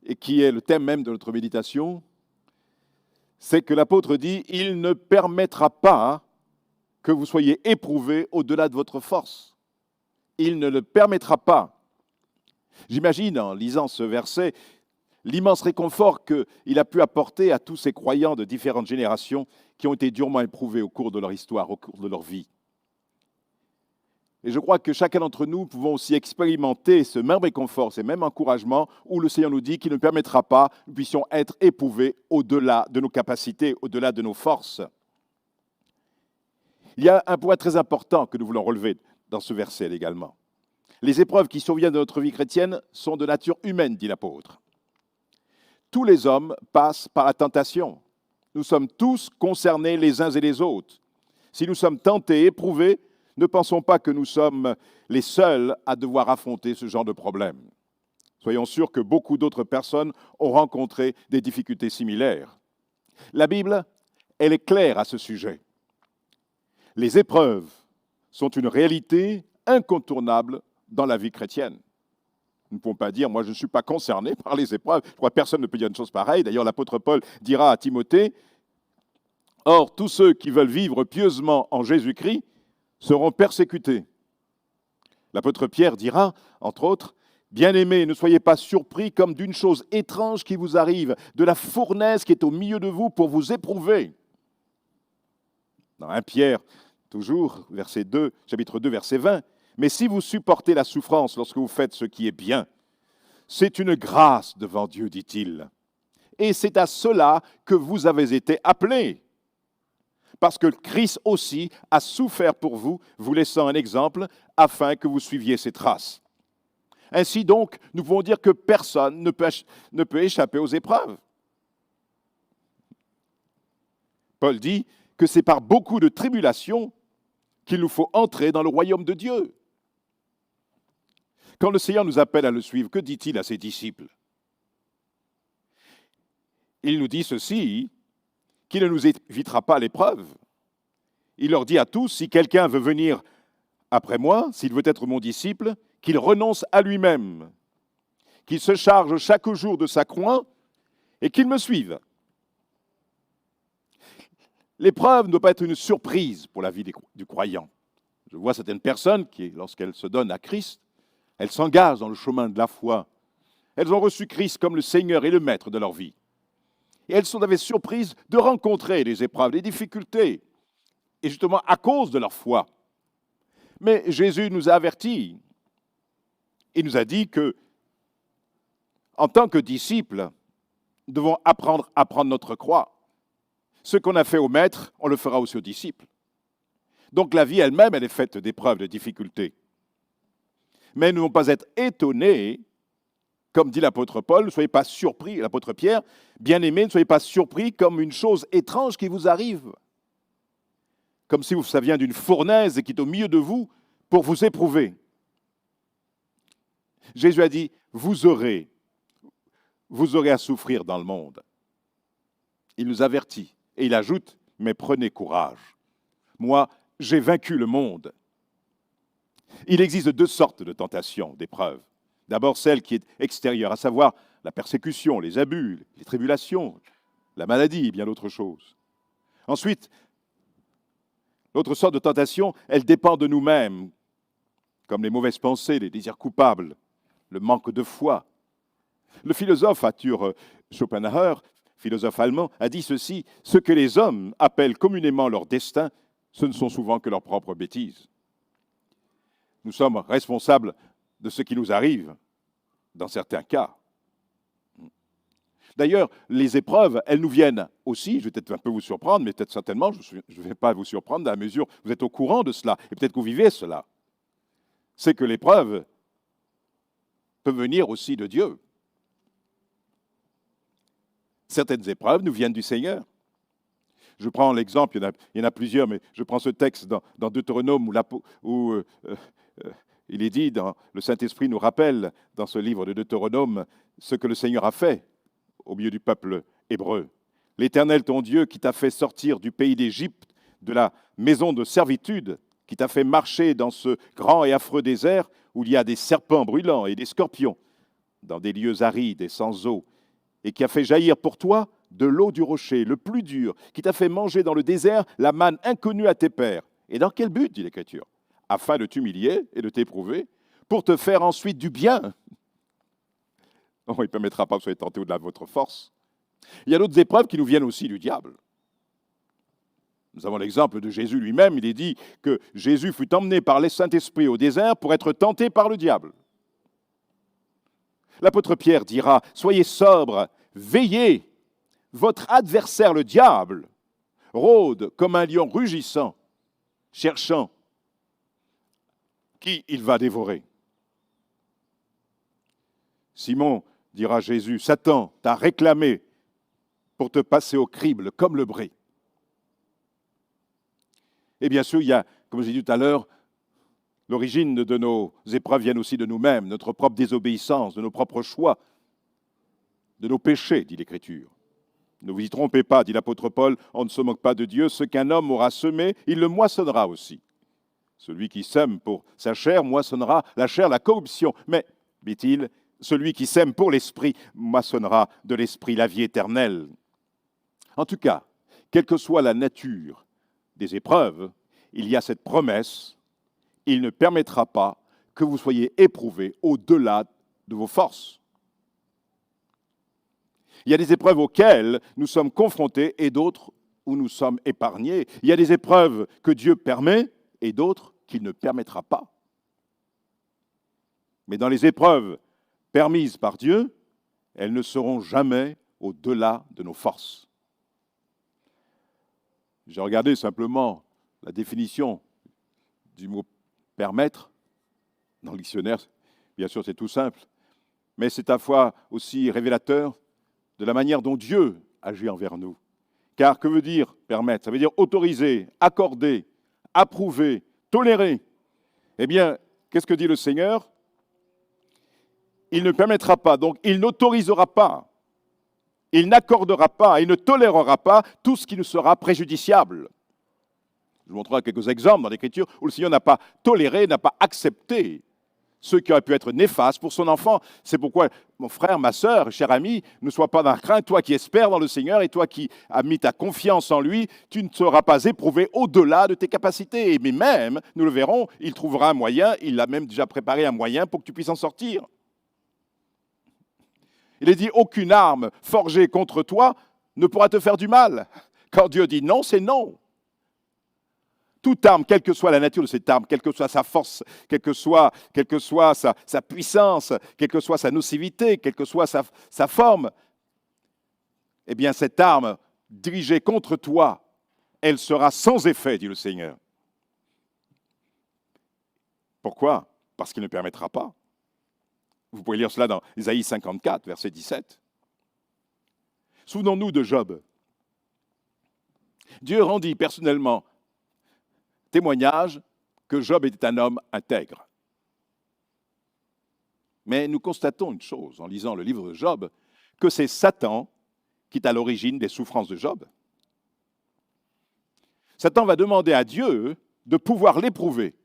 et qui est le thème même de notre méditation, c'est que l'apôtre dit, il ne permettra pas que vous soyez éprouvés au-delà de votre force. Il ne le permettra pas. J'imagine, en lisant ce verset, l'immense réconfort qu'il a pu apporter à tous ces croyants de différentes générations qui ont été durement éprouvés au cours de leur histoire, au cours de leur vie. Et je crois que chacun d'entre nous pouvons aussi expérimenter ce même réconfort, ces mêmes encouragements, où le Seigneur nous dit qu'il ne permettra pas que nous puissions être éprouvés au-delà de nos capacités, au-delà de nos forces. Il y a un point très important que nous voulons relever dans ce verset également. Les épreuves qui surviennent dans notre vie chrétienne sont de nature humaine, dit l'apôtre. Tous les hommes passent par la tentation. Nous sommes tous concernés les uns et les autres. Si nous sommes tentés, éprouvés, ne pensons pas que nous sommes les seuls à devoir affronter ce genre de problème. Soyons sûrs que beaucoup d'autres personnes ont rencontré des difficultés similaires. La Bible, elle est claire à ce sujet. Les épreuves sont une réalité incontournable dans la vie chrétienne. Nous ne pouvons pas dire, moi je ne suis pas concerné par les épreuves. Je crois que personne ne peut dire une chose pareille. D'ailleurs, l'apôtre Paul dira à Timothée, « Or, tous ceux qui veulent vivre pieusement en Jésus-Christ seront persécutés. » L'apôtre Pierre dira, entre autres, « Bien-aimés, ne soyez pas surpris comme d'une chose étrange qui vous arrive, de la fournaise qui est au milieu de vous pour vous éprouver. » Dans 1 Pierre, toujours, chapitre 2, verset 20, « Mais si vous supportez la souffrance lorsque vous faites ce qui est bien, c'est une grâce devant Dieu, dit-il. Et c'est à cela que vous avez été appelés. Parce que Christ aussi a souffert pour vous, vous laissant un exemple, afin que vous suiviez ses traces. » Ainsi donc, nous pouvons dire que personne ne peut échapper aux épreuves. Paul dit que c'est par beaucoup de tribulations qu'il nous faut entrer dans le royaume de Dieu. Quand le Seigneur nous appelle à le suivre, que dit-il à ses disciples? Il nous dit ceci, qu'il ne nous évitera pas l'épreuve. Il leur dit à tous, si quelqu'un veut venir après moi, s'il veut être mon disciple, qu'il renonce à lui-même, qu'il se charge chaque jour de sa croix et qu'il me suive. L'épreuve ne doit pas être une surprise pour la vie du croyant. Je vois certaines personnes qui, lorsqu'elles se donnent à Christ, elles s'engagent dans le chemin de la foi. Elles ont reçu Christ comme le Seigneur et le Maître de leur vie. Et elles sont surprises de rencontrer les épreuves, les difficultés, et justement à cause de leur foi. Mais Jésus nous a avertis. Il nous a dit que, en tant que disciples, nous devons apprendre à prendre notre croix. Ce qu'on a fait au Maître, on le fera aussi aux disciples. Donc la vie elle-même, elle est faite d'épreuves, de difficultés. Mais nous ne devons pas être étonnés, comme dit l'apôtre Paul, ne soyez pas surpris, l'apôtre Pierre, bien-aimés, ne soyez pas surpris comme une chose étrange qui vous arrive. Comme si ça vient d'une fournaise et qui est au milieu de vous pour vous éprouver. Jésus a dit, vous aurez à souffrir dans le monde. Il nous avertit et il ajoute, mais prenez courage. Moi, j'ai vaincu le monde. Il existe 2 sortes de tentations, d'épreuves. D'abord, celle qui est extérieure, à savoir la persécution, les abus, les tribulations, la maladie et bien d'autres choses. Ensuite, l'autre sorte de tentation, elle dépend de nous-mêmes, comme les mauvaises pensées, les désirs coupables, le manque de foi. Le philosophe Arthur Schopenhauer, philosophe allemand, a dit ceci, « Ce que les hommes appellent communément leur destin, ce ne sont souvent que leurs propres bêtises. » Nous sommes responsables de ce qui nous arrive, dans certains cas. D'ailleurs, les épreuves, elles nous viennent aussi, je vais peut-être un peu vous surprendre, mais peut-être certainement, je ne vais pas vous surprendre dans la mesure où vous êtes au courant de cela, et peut-être que vous vivez cela. C'est que l'épreuve, peuvent venir aussi de Dieu. Certaines épreuves nous viennent du Seigneur. Je prends l'exemple, il y en a plusieurs, mais je prends ce texte dans Deutéronome où il est dit, le Saint-Esprit nous rappelle dans ce livre de Deutéronome ce que le Seigneur a fait au milieu du peuple hébreu. L'Éternel, ton Dieu, qui t'a fait sortir du pays d'Égypte, de la maison de servitude, qui t'a fait marcher dans ce grand et affreux désert où il y a des serpents brûlants et des scorpions, dans des lieux arides et sans eau, et qui a fait jaillir pour toi de l'eau du rocher, le plus dur, qui t'a fait manger dans le désert la manne inconnue à tes pères. Et dans quel but, dit l'Écriture? Afin de t'humilier et de t'éprouver, pour te faire ensuite du bien. Oh, il ne permettra pas que vous soyez tentés au-delà de votre force. Il y a d'autres épreuves qui nous viennent aussi du diable. Nous avons l'exemple de Jésus lui-même. Il est dit que Jésus fut emmené par le Saint-Esprit au désert pour être tenté par le diable. L'apôtre Pierre dira, « Soyez sobres, veillez. Votre adversaire, le diable, rôde comme un lion rugissant, cherchant qui il va dévorer. » Simon, dira Jésus, « Satan t'a réclamé pour te passer au crible comme le bris. » Et bien sûr, il y a, comme j'ai dit tout à l'heure, l'origine de nos épreuves vient aussi de nous-mêmes, notre propre désobéissance, de nos propres choix, de nos péchés, dit l'Écriture. Ne vous y trompez pas, dit l'apôtre Paul, on ne se moque pas de Dieu, ce qu'un homme aura semé, il le moissonnera aussi. Celui qui sème pour sa chair moissonnera la chair, la corruption. Mais, dit-il, celui qui sème pour l'esprit moissonnera de l'esprit la vie éternelle. En tout cas, quelle que soit la nature des épreuves, il y a cette promesse, il ne permettra pas que vous soyez éprouvés au-delà de vos forces. Il y a des épreuves auxquelles nous sommes confrontés et d'autres où nous sommes épargnés. Il y a des épreuves que Dieu permet et d'autres qu'il ne permettra pas. Mais dans les épreuves permises par Dieu, elles ne seront jamais au-delà de nos forces. J'ai regardé simplement la définition du mot « permettre » dans le dictionnaire. Bien sûr, c'est tout simple, mais c'est à la fois aussi révélateur de la manière dont Dieu agit envers nous. Car que veut dire permettre? Ça veut dire autoriser, accorder, approuver, tolérer. Eh bien, qu'est-ce que dit le Seigneur? Il ne permettra pas, donc il n'autorisera pas, il n'accordera pas, il ne tolérera pas tout ce qui nous sera préjudiciable. Je vous montrerai quelques exemples dans l'Écriture où le Seigneur n'a pas toléré, n'a pas accepté ceux qui auraient pu être néfastes pour son enfant. C'est pourquoi, mon frère, ma sœur, cher ami, ne sois pas dans crainte, toi qui espères dans le Seigneur et toi qui as mis ta confiance en lui, tu ne seras pas éprouvé au-delà de tes capacités. Mais même, nous le verrons, il trouvera un moyen, il a même déjà préparé un moyen pour que tu puisses en sortir. Il est dit, aucune arme forgée contre toi ne pourra te faire du mal. Quand Dieu dit non, c'est non. Toute arme, quelle que soit la nature de cette arme, quelle que soit sa force, quelle que soit sa puissance, quelle que soit sa nocivité, quelle que soit sa forme, eh bien cette arme dirigée contre toi, elle sera sans effet, dit le Seigneur. Pourquoi? Parce qu'il ne permettra pas. Vous pouvez lire cela dans Isaïe 54, verset 17. Souvenons-nous de Job. Dieu rendit personnellement témoignage que Job était un homme intègre. Mais nous constatons une chose en lisant le livre de Job, que c'est Satan qui est à l'origine des souffrances de Job. Satan va demander à Dieu de pouvoir l'éprouver.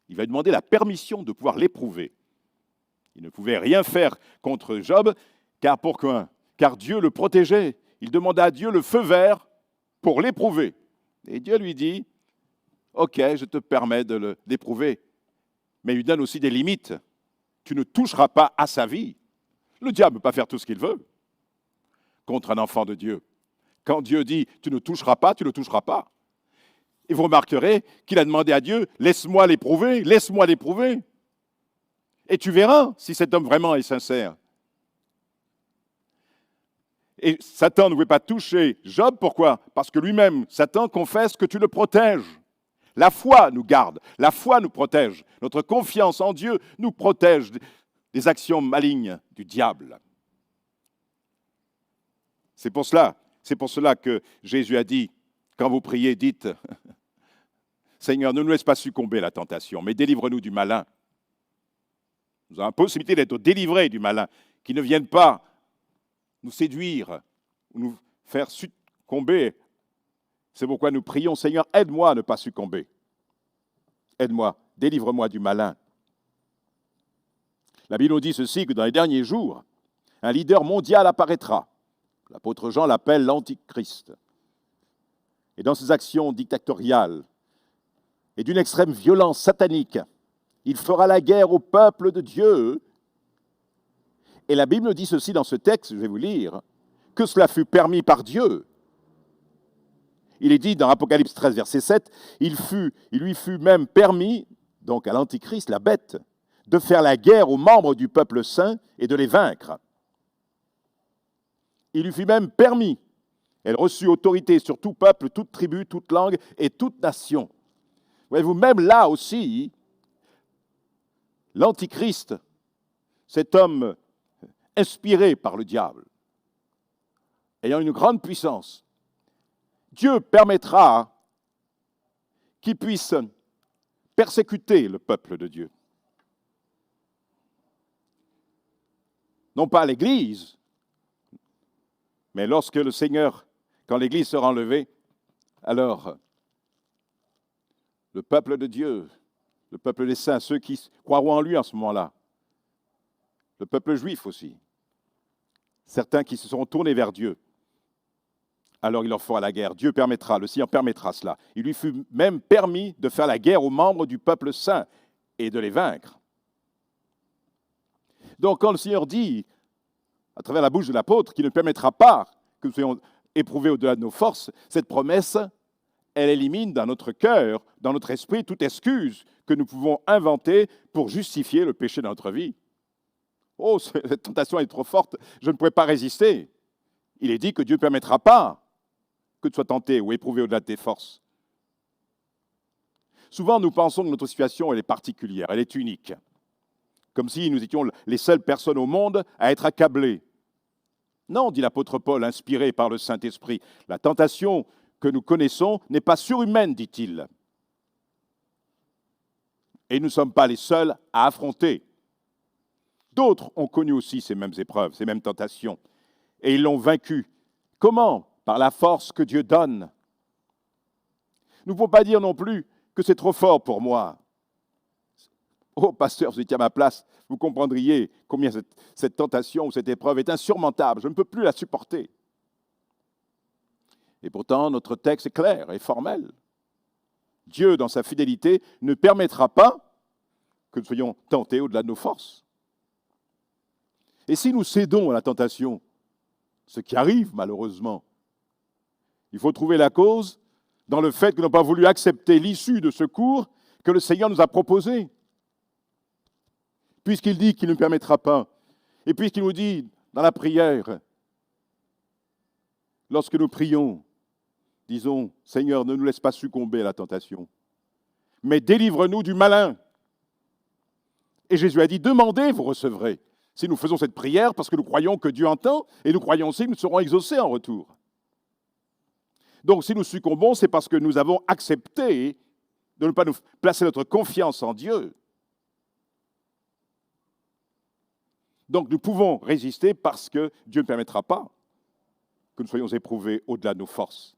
Il va lui demander la permission de pouvoir l'éprouver. Il ne pouvait rien faire contre Job, car Dieu le protégeait. Il demanda à Dieu le feu vert pour l'éprouver. Et Dieu lui dit, ok, je te permets de l'éprouver, mais il lui donne aussi des limites. Tu ne toucheras pas à sa vie. Le diable ne peut pas faire tout ce qu'il veut contre un enfant de Dieu. Quand Dieu dit, tu ne toucheras pas, tu ne toucheras pas. Et vous remarquerez qu'il a demandé à Dieu, laisse-moi l'éprouver, laisse-moi l'éprouver. Et tu verras si cet homme vraiment est sincère. Et Satan ne pouvait pas toucher Job, pourquoi? Parce que lui-même, Satan confesse que tu le protèges. La foi nous garde, la foi nous protège. Notre confiance en Dieu nous protège les actions malignes du diable. C'est pour cela que Jésus a dit, quand vous priez, dites, Seigneur, ne nous laisse pas succomber à la tentation, mais délivre-nous du malin. Nous avons la possibilité d'être délivrés du malin, qui ne vienne pas nous séduire, ou nous faire succomber. C'est pourquoi nous prions, Seigneur, aide-moi à ne pas succomber. Aide-moi, délivre-moi du malin. La Bible nous dit ceci, que dans les derniers jours, un leader mondial apparaîtra. L'apôtre Jean l'appelle l'Antichrist. Et dans ses actions dictatoriales et d'une extrême violence satanique, il fera la guerre au peuple de Dieu. Et la Bible nous dit ceci dans ce texte, je vais vous lire, que cela fut permis par Dieu. Il est dit dans Apocalypse 13, verset 7, il lui fut même permis, donc à l'Antichrist, la bête, de faire la guerre aux membres du peuple saint et de les vaincre. Il lui fut même permis. Elle reçut autorité sur tout peuple, toute tribu, toute langue et toute nation. Voyez-vous, même là aussi, l'Antichrist, cet homme inspiré par le diable, ayant une grande puissance, Dieu permettra qu'il puisse persécuter le peuple de Dieu. Non pas l'Église, mais lorsque le Seigneur, quand l'Église sera enlevée, alors le peuple de Dieu, le peuple des saints, ceux qui croiront en lui en ce moment-là, le peuple juif aussi, certains qui se seront tournés vers Dieu, alors il leur fera la guerre. Dieu permettra, le Seigneur permettra cela. Il lui fut même permis de faire la guerre aux membres du peuple saint et de les vaincre. Donc quand le Seigneur dit, à travers la bouche de l'apôtre, qu'il ne permettra pas que nous soyons éprouvés au-delà de nos forces, cette promesse, elle élimine dans notre cœur, dans notre esprit, toute excuse que nous pouvons inventer pour justifier le péché dans notre vie. Oh, cette tentation est trop forte, je ne pourrais pas résister. Il est dit que Dieu ne permettra pas que tu sois tenté ou éprouvé au-delà de tes forces. Souvent, nous pensons que notre situation, elle est particulière, elle est unique. Comme si nous étions les seules personnes au monde à être accablées. Non, dit l'apôtre Paul, inspiré par le Saint-Esprit, la tentation que nous connaissons n'est pas surhumaine, dit-il. Et nous ne sommes pas les seuls à affronter. D'autres ont connu aussi ces mêmes épreuves, ces mêmes tentations, et ils l'ont vaincu. Comment? Par la force que Dieu donne. Nous ne pouvons pas dire non plus que c'est trop fort pour moi. Oh, pasteur, vous étiez à ma place, vous comprendriez combien cette tentation ou cette épreuve est insurmontable. Je ne peux plus la supporter. Et pourtant, notre texte est clair et formel. Dieu, dans sa fidélité, ne permettra pas que nous soyons tentés au-delà de nos forces. Et si nous cédons à la tentation, ce qui arrive malheureusement, il faut trouver la cause dans le fait que nous n'avons pas voulu accepter l'issue de secours que le Seigneur nous a proposé. Puisqu'il dit qu'il ne permettra pas, et puisqu'il nous dit dans la prière, lorsque nous prions, disons, Seigneur, ne nous laisse pas succomber à la tentation, mais délivre-nous du malin. Et Jésus a dit, demandez, vous recevrez. Si nous faisons cette prière, parce que nous croyons que Dieu entend, et nous croyons aussi que nous serons exaucés en retour. Donc si nous succombons, c'est parce que nous avons accepté de ne pas nous placer notre confiance en Dieu. Donc nous pouvons résister parce que Dieu ne permettra pas que nous soyons éprouvés au-delà de nos forces.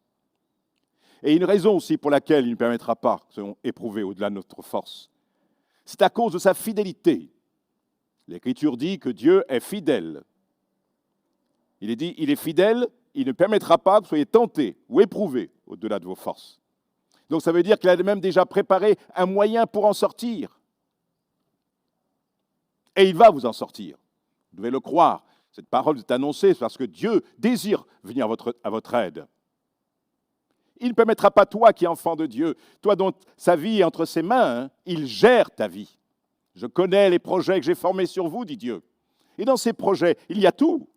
Et une raison aussi pour laquelle il ne permettra pas que nous soyons éprouvés au-delà de notre force, c'est à cause de sa fidélité. L'Écriture dit que Dieu est fidèle. Il est dit, il est fidèle, il ne permettra pas que vous soyez tentés ou éprouvés au-delà de vos forces. Donc ça veut dire qu'il a même déjà préparé un moyen pour en sortir. Et il va vous en sortir. Vous devez le croire. Cette parole est annoncée parce que Dieu désire venir à votre aide. Il ne permettra pas, toi qui es enfant de Dieu, toi dont sa vie est entre ses mains, il gère ta vie. Je connais les projets que j'ai formés sur vous, dit Dieu. Et dans ces projets, il y a tout.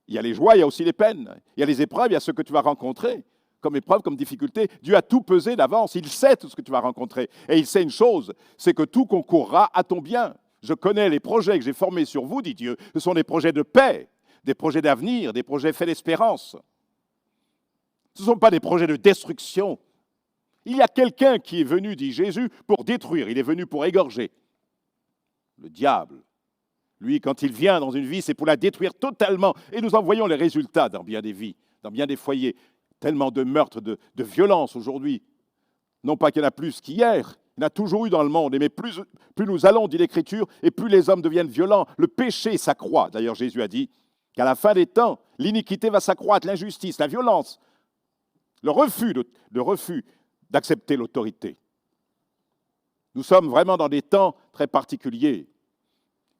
Il y a les joies, il y a aussi les peines. Il y a les épreuves, il y a ce que tu vas rencontrer. Comme épreuve, comme difficulté, Dieu a tout pesé d'avance. Il sait tout ce que tu vas rencontrer. Et il sait une chose, c'est que tout concourra à ton bien. Je connais les projets que j'ai formés sur vous, dit Dieu. Ce sont des projets de paix, des projets d'avenir, des projets faits d'espérance. Ce ne sont pas des projets de destruction. Il y a quelqu'un qui est venu, dit Jésus, pour détruire. Il est venu pour égorger. Le diable, lui, quand il vient dans une vie, c'est pour la détruire totalement. Et nous en voyons les résultats dans bien des vies, dans bien des foyers. Tellement de meurtres, de violences aujourd'hui. Non pas qu'il y en a plus qu'hier, il y en a toujours eu dans le monde. Mais plus nous allons, dit l'Écriture, et plus les hommes deviennent violents. Le péché s'accroît. D'ailleurs, Jésus a dit qu'à la fin des temps, l'iniquité va s'accroître, l'injustice, la violence, le refus d'accepter l'autorité. Nous sommes vraiment dans des temps très particuliers.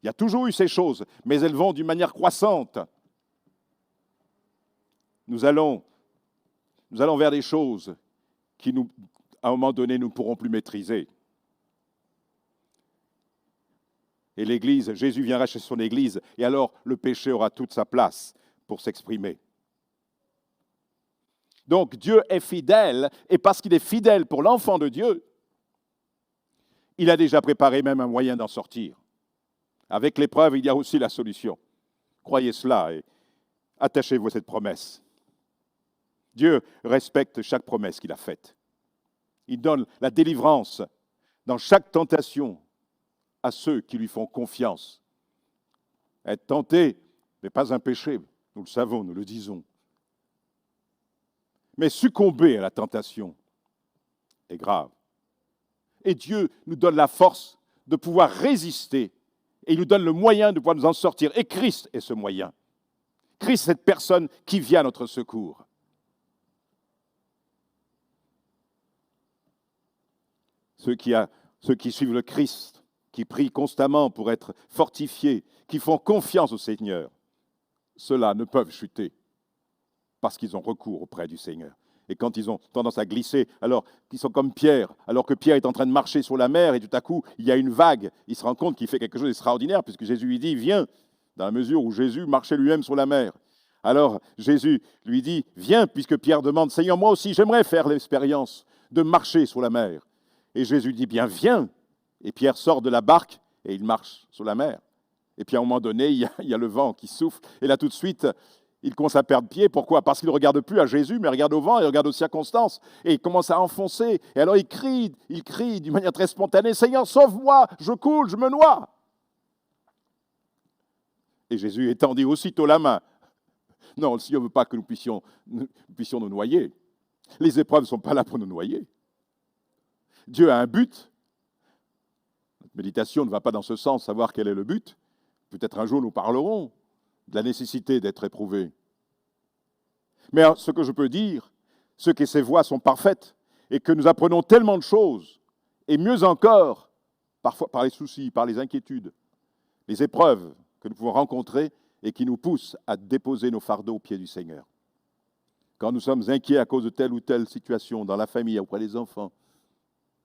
Il y a toujours eu ces choses, mais elles vont d'une manière croissante. Nous allons vers des choses qui, à un moment donné, nous ne pourrons plus maîtriser. Et l'Église, Jésus viendra chez son Église, et alors le péché aura toute sa place pour s'exprimer. Donc Dieu est fidèle, et parce qu'il est fidèle pour l'enfant de Dieu, il a déjà préparé même un moyen d'en sortir. Avec l'épreuve, il y a aussi la solution. Croyez cela et attachez-vous à cette promesse. Dieu respecte chaque promesse qu'il a faite. Il donne la délivrance dans chaque tentation à ceux qui lui font confiance. Être tenté n'est pas un péché, nous le savons, nous le disons. Mais succomber à la tentation est grave. Et Dieu nous donne la force de pouvoir résister et il nous donne le moyen de pouvoir nous en sortir. Et Christ est ce moyen. Christ est cette personne qui vient à notre secours. Ceux qui suivent le Christ, qui prient constamment pour être fortifiés, qui font confiance au Seigneur, ceux-là ne peuvent chuter parce qu'ils ont recours auprès du Seigneur. Et quand ils ont tendance à glisser, alors qu'ils sont comme Pierre, alors que Pierre est en train de marcher sur la mer et tout à coup, il y a une vague, il se rend compte qu'il fait quelque chose d'extraordinaire puisque Jésus lui dit « Viens », dans la mesure où Jésus marchait lui-même sur la mer. Alors Jésus lui dit « Viens », puisque Pierre demande « Seigneur, moi aussi, j'aimerais faire l'expérience de marcher sur la mer ». Et Jésus dit « Bien, viens ». Et Pierre sort de la barque et il marche sur la mer. Et puis à un moment donné, il y a le vent qui souffle. Et là, tout de suite, il commence à perdre pied. Pourquoi? Parce qu'il ne regarde plus à Jésus, mais il regarde au vent, il regarde aux circonstances. Et il commence à enfoncer. Et alors il crie d'une manière très spontanée, « Seigneur, sauve-moi, je coule, je me noie ». Et Jésus étendit aussitôt la main. Non, le Seigneur ne veut pas que nous puissions nous noyer. Les épreuves ne sont pas là pour nous noyer. Dieu a un but. Notre méditation ne va pas dans ce sens, savoir quel est le but. Peut-être un jour nous parlerons de la nécessité d'être éprouvés. Mais ce que je peux dire, c'est que ces voies sont parfaites et que nous apprenons tellement de choses, et mieux encore, parfois par les soucis, par les inquiétudes, les épreuves que nous pouvons rencontrer et qui nous poussent à déposer nos fardeaux aux pieds du Seigneur. Quand nous sommes inquiets à cause de telle ou telle situation dans la famille, auprès des enfants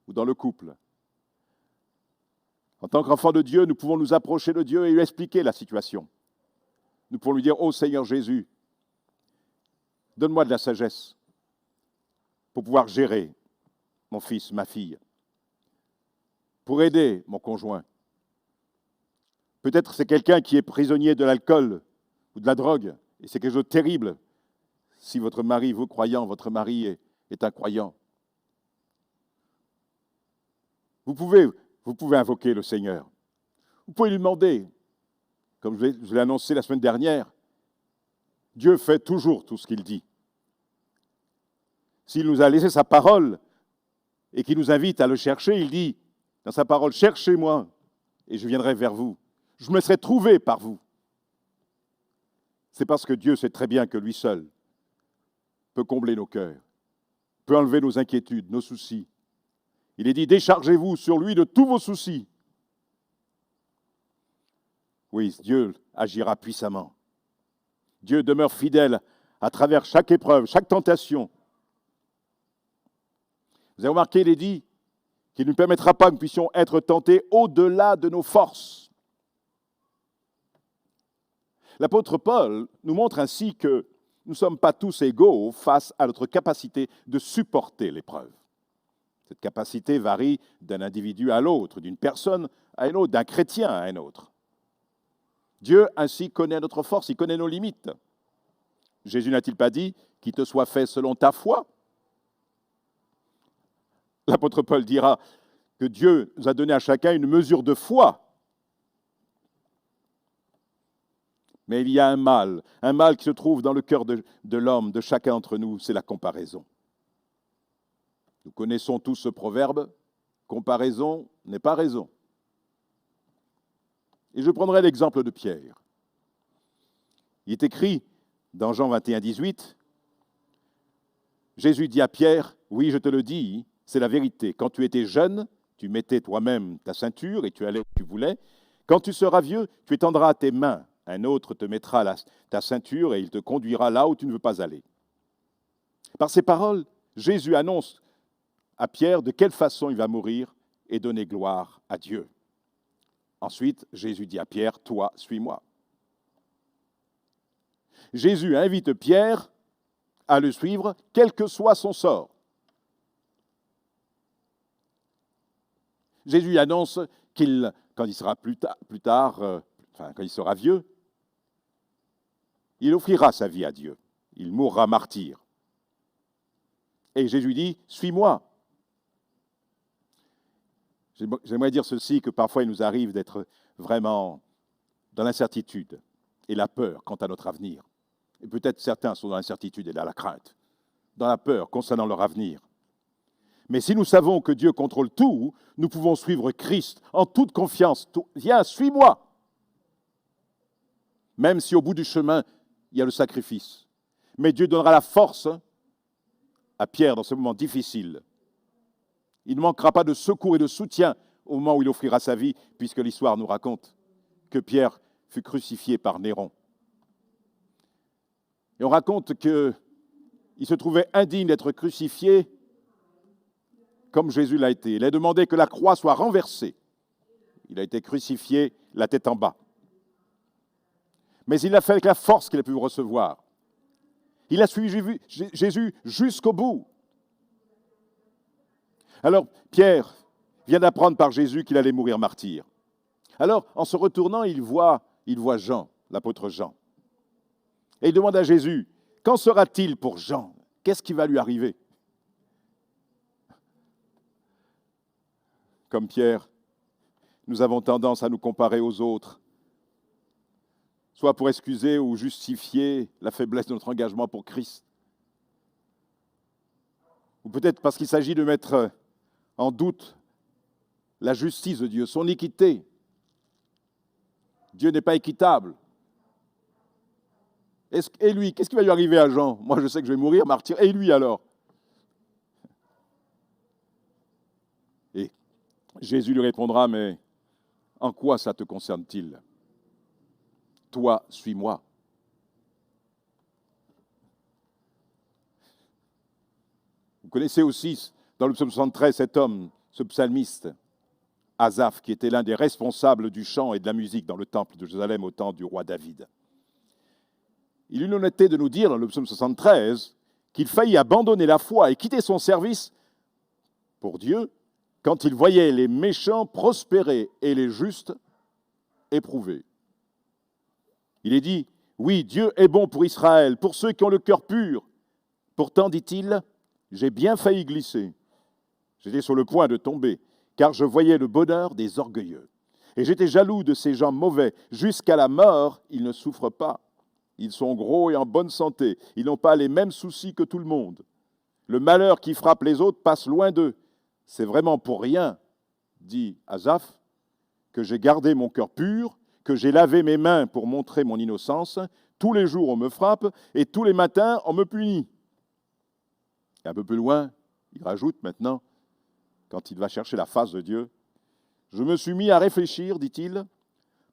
ou dans le couple, en tant qu'enfants de Dieu, nous pouvons nous approcher de Dieu et lui expliquer la situation. Nous pouvons lui dire, « Oh Seigneur Jésus, donne-moi de la sagesse pour pouvoir gérer mon fils, ma fille, pour aider mon conjoint. Peut-être c'est quelqu'un qui est prisonnier de l'alcool ou de la drogue, et c'est quelque chose de terrible si votre mari, vous croyant, votre mari est incroyant. Vous pouvez invoquer le Seigneur. Vous pouvez lui demander, comme je l'ai annoncé la semaine dernière, Dieu fait toujours tout ce qu'il dit. S'il nous a laissé sa parole et qu'il nous invite à le chercher, il dit dans sa parole, « Cherchez-moi et je viendrai vers vous. Je me serai trouvé par vous. » C'est parce que Dieu sait très bien que lui seul peut combler nos cœurs, peut enlever nos inquiétudes, nos soucis. Il est dit, déchargez-vous sur lui de tous vos soucis. Oui, Dieu agira puissamment. Dieu demeure fidèle à travers chaque épreuve, chaque tentation. Vous avez remarqué, il est dit qu'il ne nous permettra pas que nous puissions être tentés au-delà de nos forces. L'apôtre Paul nous montre ainsi que nous ne sommes pas tous égaux face à notre capacité de supporter l'épreuve. Cette capacité varie d'un individu à l'autre, d'une personne à une autre, d'un chrétien à un autre. Dieu ainsi connaît notre force, il connaît nos limites. Jésus n'a-t-il pas dit qu'il te soit fait selon ta foi? L'apôtre Paul dira que Dieu nous a donné à chacun une mesure de foi. Mais il y a un mal qui se trouve dans le cœur de l'homme, de chacun d'entre nous, c'est la comparaison. Nous connaissons tous ce proverbe, comparaison n'est pas raison. Et je prendrai l'exemple de Pierre. Il est écrit dans Jean 21, 18, Jésus dit à Pierre, oui, je te le dis, c'est la vérité. Quand tu étais jeune, tu mettais toi-même ta ceinture et tu allais où tu voulais. Quand tu seras vieux, tu étendras tes mains. Un autre te mettra ta ceinture et il te conduira là où tu ne veux pas aller. Par ces paroles, Jésus annonce à Pierre de quelle façon il va mourir et donner gloire à Dieu. Ensuite, Jésus dit à Pierre, toi, suis-moi. Jésus invite Pierre à le suivre, quel que soit son sort. Jésus annonce quand il sera quand il sera vieux, il offrira sa vie à Dieu. Il mourra martyr. Et Jésus dit, suis-moi. J'aimerais dire ceci, que parfois il nous arrive d'être vraiment dans l'incertitude et la peur quant à notre avenir. Et peut-être certains sont dans l'incertitude et dans la crainte, dans la peur concernant leur avenir. Mais si nous savons que Dieu contrôle tout, nous pouvons suivre Christ en toute confiance. Viens, suis-moi. Même si au bout du chemin, il y a le sacrifice. Mais Dieu donnera la force à Pierre dans ce moment difficile. Il ne manquera pas de secours et de soutien au moment où il offrira sa vie, puisque l'histoire nous raconte que Pierre fut crucifié par Néron. Et on raconte qu'il se trouvait indigne d'être crucifié comme Jésus l'a été. Il a demandé que la croix soit renversée. Il a été crucifié la tête en bas. Mais il l'a fait avec la force qu'il a pu recevoir. Il a suivi Jésus jusqu'au bout. Alors, Pierre vient d'apprendre par Jésus qu'il allait mourir martyr. Alors, en se retournant, il voit Jean, l'apôtre Jean. Et il demande à Jésus, qu'en sera-t-il pour Jean? Qu'est-ce qui va lui arriver? Comme Pierre, nous avons tendance à nous comparer aux autres, soit pour excuser ou justifier la faiblesse de notre engagement pour Christ, ou peut-être parce qu'il s'agit de mettre en doute la justice de Dieu, son équité. Dieu n'est pas équitable. Et lui, qu'est-ce qui va lui arriver à Jean? Moi, je sais que je vais mourir, martyr. Et lui alors? Et Jésus lui répondra, mais en quoi ça te concerne-t-il? Toi, suis-moi. Vous connaissez aussi, dans le psaume 73, cet homme, ce psalmiste, Asaph, qui était l'un des responsables du chant et de la musique dans le temple de Jérusalem au temps du roi David. Il eut l'honnêteté de nous dire, dans le psaume 73, qu'il faillit abandonner la foi et quitter son service pour Dieu quand il voyait les méchants prospérer et les justes éprouver. Il est dit, oui, Dieu est bon pour Israël, pour ceux qui ont le cœur pur. Pourtant, dit-il, j'ai bien failli glisser. J'étais sur le point de tomber, car je voyais le bonheur des orgueilleux. Et j'étais jaloux de ces gens mauvais. Jusqu'à la mort, ils ne souffrent pas. Ils sont gros et en bonne santé. Ils n'ont pas les mêmes soucis que tout le monde. Le malheur qui frappe les autres passe loin d'eux. C'est vraiment pour rien, dit Asaph, que j'ai gardé mon cœur pur, que j'ai lavé mes mains pour montrer mon innocence. Tous les jours, on me frappe et tous les matins, on me punit. Et un peu plus loin, il rajoute maintenant, quand il va chercher la face de Dieu, je me suis mis à réfléchir, dit-il,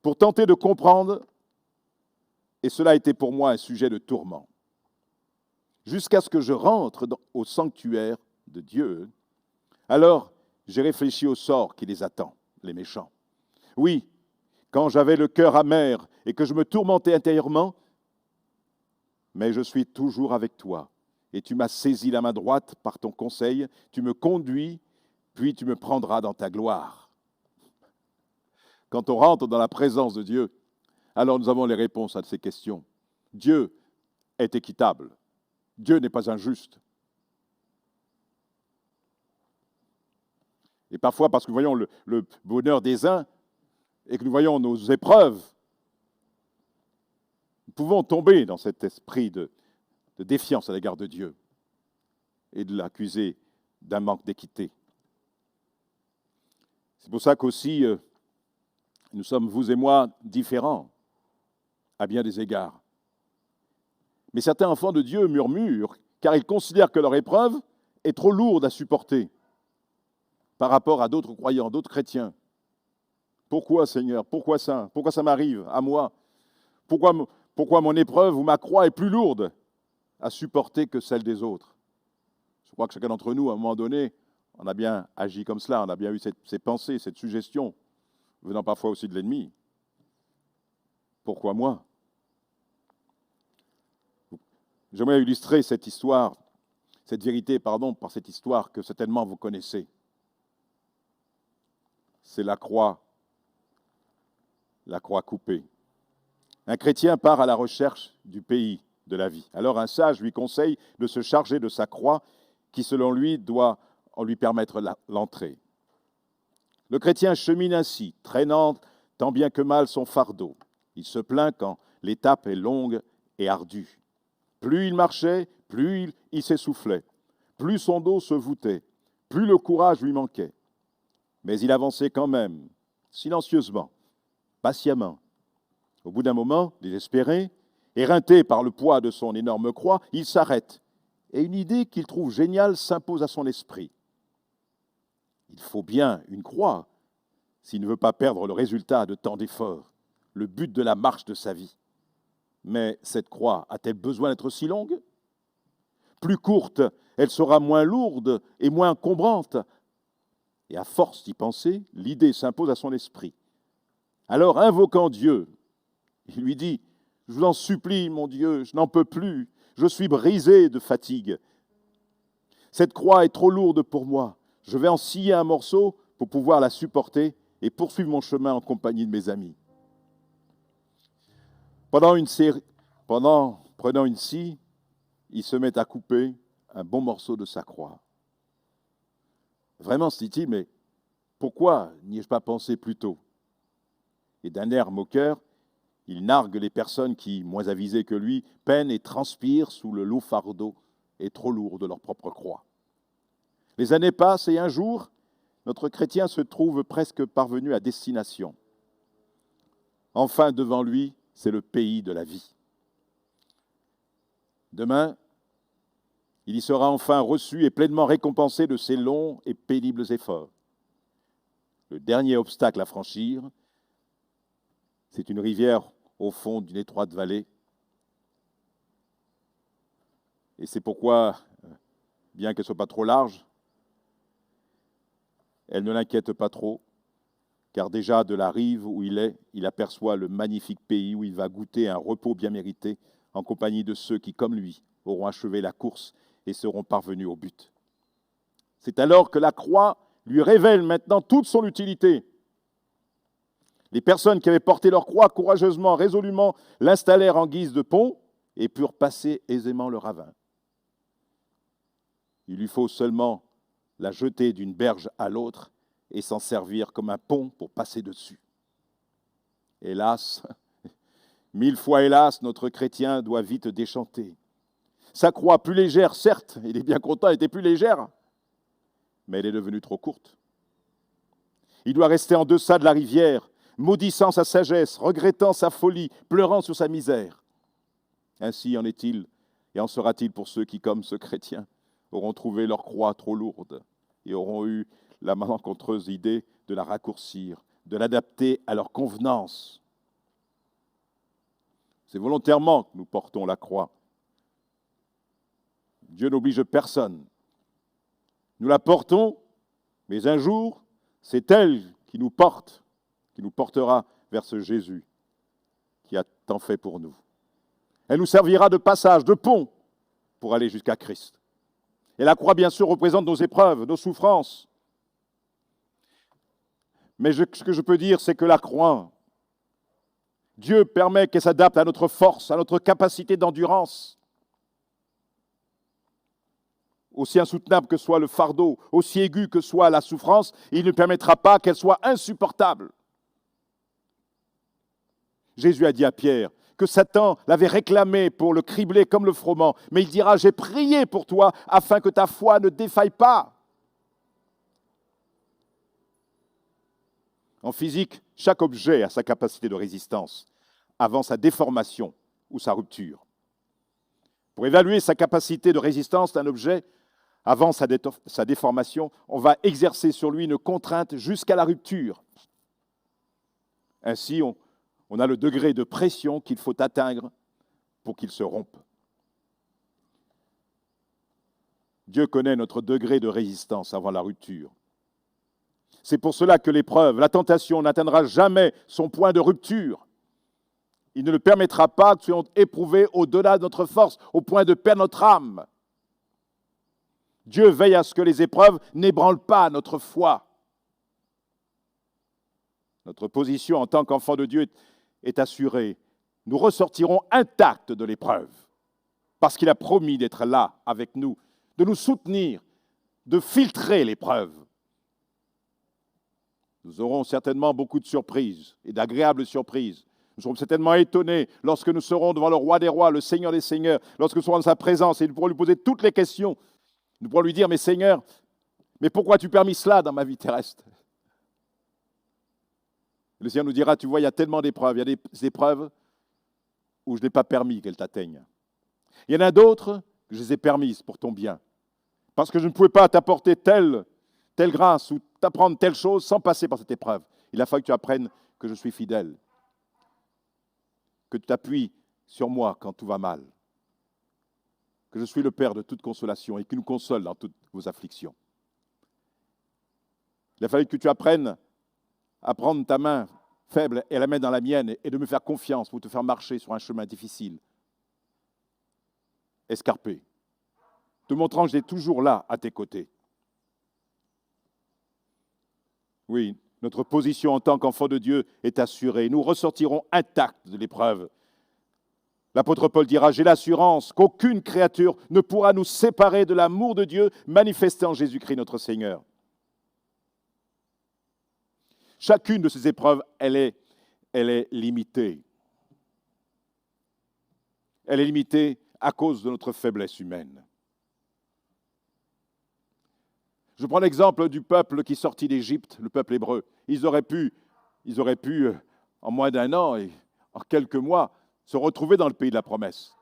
pour tenter de comprendre, et cela a été pour moi un sujet de tourment. Jusqu'à ce que je rentre au sanctuaire de Dieu, alors j'ai réfléchi au sort qui les attend, les méchants. Oui, quand j'avais le cœur amer et que je me tourmentais intérieurement, mais je suis toujours avec toi, et tu m'as saisi la main droite par ton conseil, tu me conduis puis tu me prendras dans ta gloire. Quand on rentre dans la présence de Dieu, alors nous avons les réponses à ces questions. Dieu est équitable. Dieu n'est pas injuste. Et parfois, parce que nous voyons le bonheur des uns et que nous voyons nos épreuves, nous pouvons tomber dans cet esprit de défiance à l'égard de Dieu et de l'accuser d'un manque d'équité. C'est pour ça qu'aussi, nous sommes, vous et moi, différents à bien des égards. Mais certains enfants de Dieu murmurent car ils considèrent que leur épreuve est trop lourde à supporter par rapport à d'autres croyants, d'autres chrétiens. Pourquoi, Seigneur? Pourquoi ça? Pourquoi ça m'arrive à moi? Pourquoi mon épreuve ou ma croix est plus lourde à supporter que celle des autres? Je crois que chacun d'entre nous, à un moment donné, on a bien agi comme cela, on a bien eu ces pensées, cette suggestion, venant parfois aussi de l'ennemi. Pourquoi moi? J'aimerais illustrer cette histoire, cette vérité, par cette histoire que certainement vous connaissez. C'est la croix coupée. Un chrétien part à la recherche du pays de la vie. Alors un sage lui conseille de se charger de sa croix qui, selon lui, doit lui permettre l'entrée. Le chrétien chemine ainsi, traînant tant bien que mal son fardeau. Il se plaint quand l'étape est longue et ardue. Plus il marchait, plus il s'essoufflait, plus son dos se voûtait, plus le courage lui manquait. Mais il avançait quand même, silencieusement, patiemment. Au bout d'un moment, désespéré, éreinté par le poids de son énorme croix, il s'arrête et une idée qu'il trouve géniale s'impose à son esprit. Il faut bien une croix s'il ne veut pas perdre le résultat de tant d'efforts, le but de la marche de sa vie. Mais cette croix a-t-elle besoin d'être si longue? Plus courte, elle sera moins lourde et moins encombrante. Et à force d'y penser, l'idée s'impose à son esprit. Alors, invoquant Dieu, il lui dit « Je vous en supplie, mon Dieu, je n'en peux plus, je suis brisé de fatigue. Cette croix est trop lourde pour moi. Je vais en scier un morceau pour pouvoir la supporter et poursuivre mon chemin en compagnie de mes amis. » Prenant une scie, il se met à couper un bon morceau de sa croix. Vraiment, se dit-il, mais pourquoi n'y ai-je pas pensé plus tôt? Et d'un air moqueur, il nargue les personnes qui, moins avisées que lui, peinent et transpirent sous le lourd fardeau et trop lourd de leur propre croix. Les années passent et un jour, notre chrétien se trouve presque parvenu à destination. Enfin, devant lui, c'est le pays de la vie. Demain, il y sera enfin reçu et pleinement récompensé de ses longs et pénibles efforts. Le dernier obstacle à franchir, c'est une rivière au fond d'une étroite vallée. Et c'est pourquoi, bien qu'elle ne soit pas trop large, elle ne l'inquiète pas trop, car déjà de la rive où il est, il aperçoit le magnifique pays où il va goûter un repos bien mérité en compagnie de ceux qui, comme lui, auront achevé la course et seront parvenus au but. C'est alors que la croix lui révèle maintenant toute son utilité. Les personnes qui avaient porté leur croix courageusement, résolument, l'installèrent en guise de pont et purent passer aisément le ravin. Il lui faut seulement la jeter d'une berge à l'autre et s'en servir comme un pont pour passer dessus. Hélas, 1000 fois hélas, notre chrétien doit vite déchanter. Sa croix, plus légère, certes, il est bien content, elle était plus légère, mais elle est devenue trop courte. Il doit rester en deçà de la rivière, maudissant sa sagesse, regrettant sa folie, pleurant sur sa misère. Ainsi en est-il et en sera-t-il pour ceux qui, comme ce chrétien, auront trouvé leur croix trop lourde et auront eu la malencontreuse idée de la raccourcir, de l'adapter à leur convenance. C'est volontairement que nous portons la croix. Dieu n'oblige personne. Nous la portons, mais un jour, c'est elle qui nous porte, qui nous portera vers ce Jésus qui a tant fait pour nous. Elle nous servira de passage, de pont, pour aller jusqu'à Christ. Et la croix, bien sûr, représente nos épreuves, nos souffrances. Mais ce que je peux dire, c'est que la croix, Dieu permet qu'elle s'adapte à notre force, à notre capacité d'endurance. Aussi insoutenable que soit le fardeau, aussi aigu que soit la souffrance, il ne permettra pas qu'elle soit insupportable. Jésus a dit à Pierre que Satan l'avait réclamé pour le cribler comme le froment, mais il dira, j'ai prié pour toi afin que ta foi ne défaille pas. En physique, chaque objet a sa capacité de résistance avant sa déformation ou sa rupture. Pour évaluer sa capacité de résistance d'un objet avant sa déformation, on va exercer sur lui une contrainte jusqu'à la rupture. Ainsi, on a le degré de pression qu'il faut atteindre pour qu'il se rompe. Dieu connaît notre degré de résistance avant la rupture. C'est pour cela que l'épreuve, la tentation n'atteindra jamais son point de rupture. Il ne le permettra pas que nous soyons éprouvés au-delà de notre force, au point de perdre notre âme. Dieu veille à ce que les épreuves n'ébranlent pas notre foi. Notre position en tant qu'enfant de Dieu est assurée. Nous ressortirons intacts de l'épreuve, parce qu'il a promis d'être là avec nous, de nous soutenir, de filtrer l'épreuve. Nous aurons certainement beaucoup de surprises et d'agréables surprises. Nous serons certainement étonnés lorsque nous serons devant le roi des rois, le Seigneur des seigneurs, lorsque nous serons dans sa présence et nous pourrons lui poser toutes les questions. Nous pourrons lui dire, mais Seigneur, mais pourquoi as-tu permis cela dans ma vie terrestre? Le Seigneur nous dira, tu vois, il y a tellement d'épreuves. Il y a des épreuves où je n'ai pas permis qu'elles t'atteignent. Il y en a d'autres que je les ai permises pour ton bien. Parce que je ne pouvais pas t'apporter telle grâce ou t'apprendre telle chose sans passer par cette épreuve. Il a fallu que tu apprennes que je suis fidèle. Que tu t'appuies sur moi quand tout va mal. Que je suis le Père de toute consolation et qui nous console dans toutes vos afflictions. Il a fallu que tu apprennes à prendre ta main faible et la mettre dans la mienne et de me faire confiance pour te faire marcher sur un chemin difficile, escarpé, te montrant que j'étais toujours là à tes côtés. Oui, notre position en tant qu'enfant de Dieu est assurée. Nous ressortirons intacts de l'épreuve. L'apôtre Paul dira, j'ai l'assurance qu'aucune créature ne pourra nous séparer de l'amour de Dieu manifesté en Jésus-Christ notre Seigneur. Chacune de ces épreuves, elle est limitée. Elle est limitée à cause de notre faiblesse humaine. Je prends l'exemple du peuple qui sortit d'Égypte, le peuple hébreu. Ils auraient pu, en moins d'un an et en quelques mois, se retrouver dans le pays de la promesse.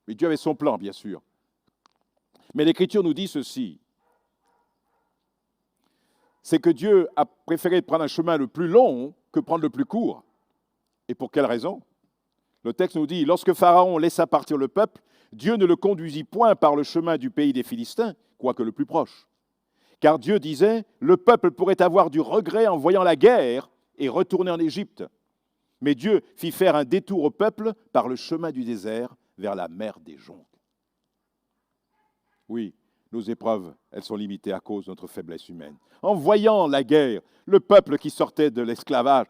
Mais Dieu avait son plan, bien sûr. Mais l'Écriture nous dit ceci. C'est que Dieu a préféré prendre un chemin le plus long que prendre le plus court. Et pour quelle raison? Le texte nous dit, lorsque Pharaon laissa partir le peuple, Dieu ne le conduisit point par le chemin du pays des Philistins, quoique le plus proche. Car Dieu disait, le peuple pourrait avoir du regret en voyant la guerre et retourner en Égypte. Mais Dieu fit faire un détour au peuple par le chemin du désert vers la mer des jonques. Oui, nos épreuves, elles sont limitées à cause de notre faiblesse humaine. En voyant la guerre, le peuple qui sortait de l'esclavage,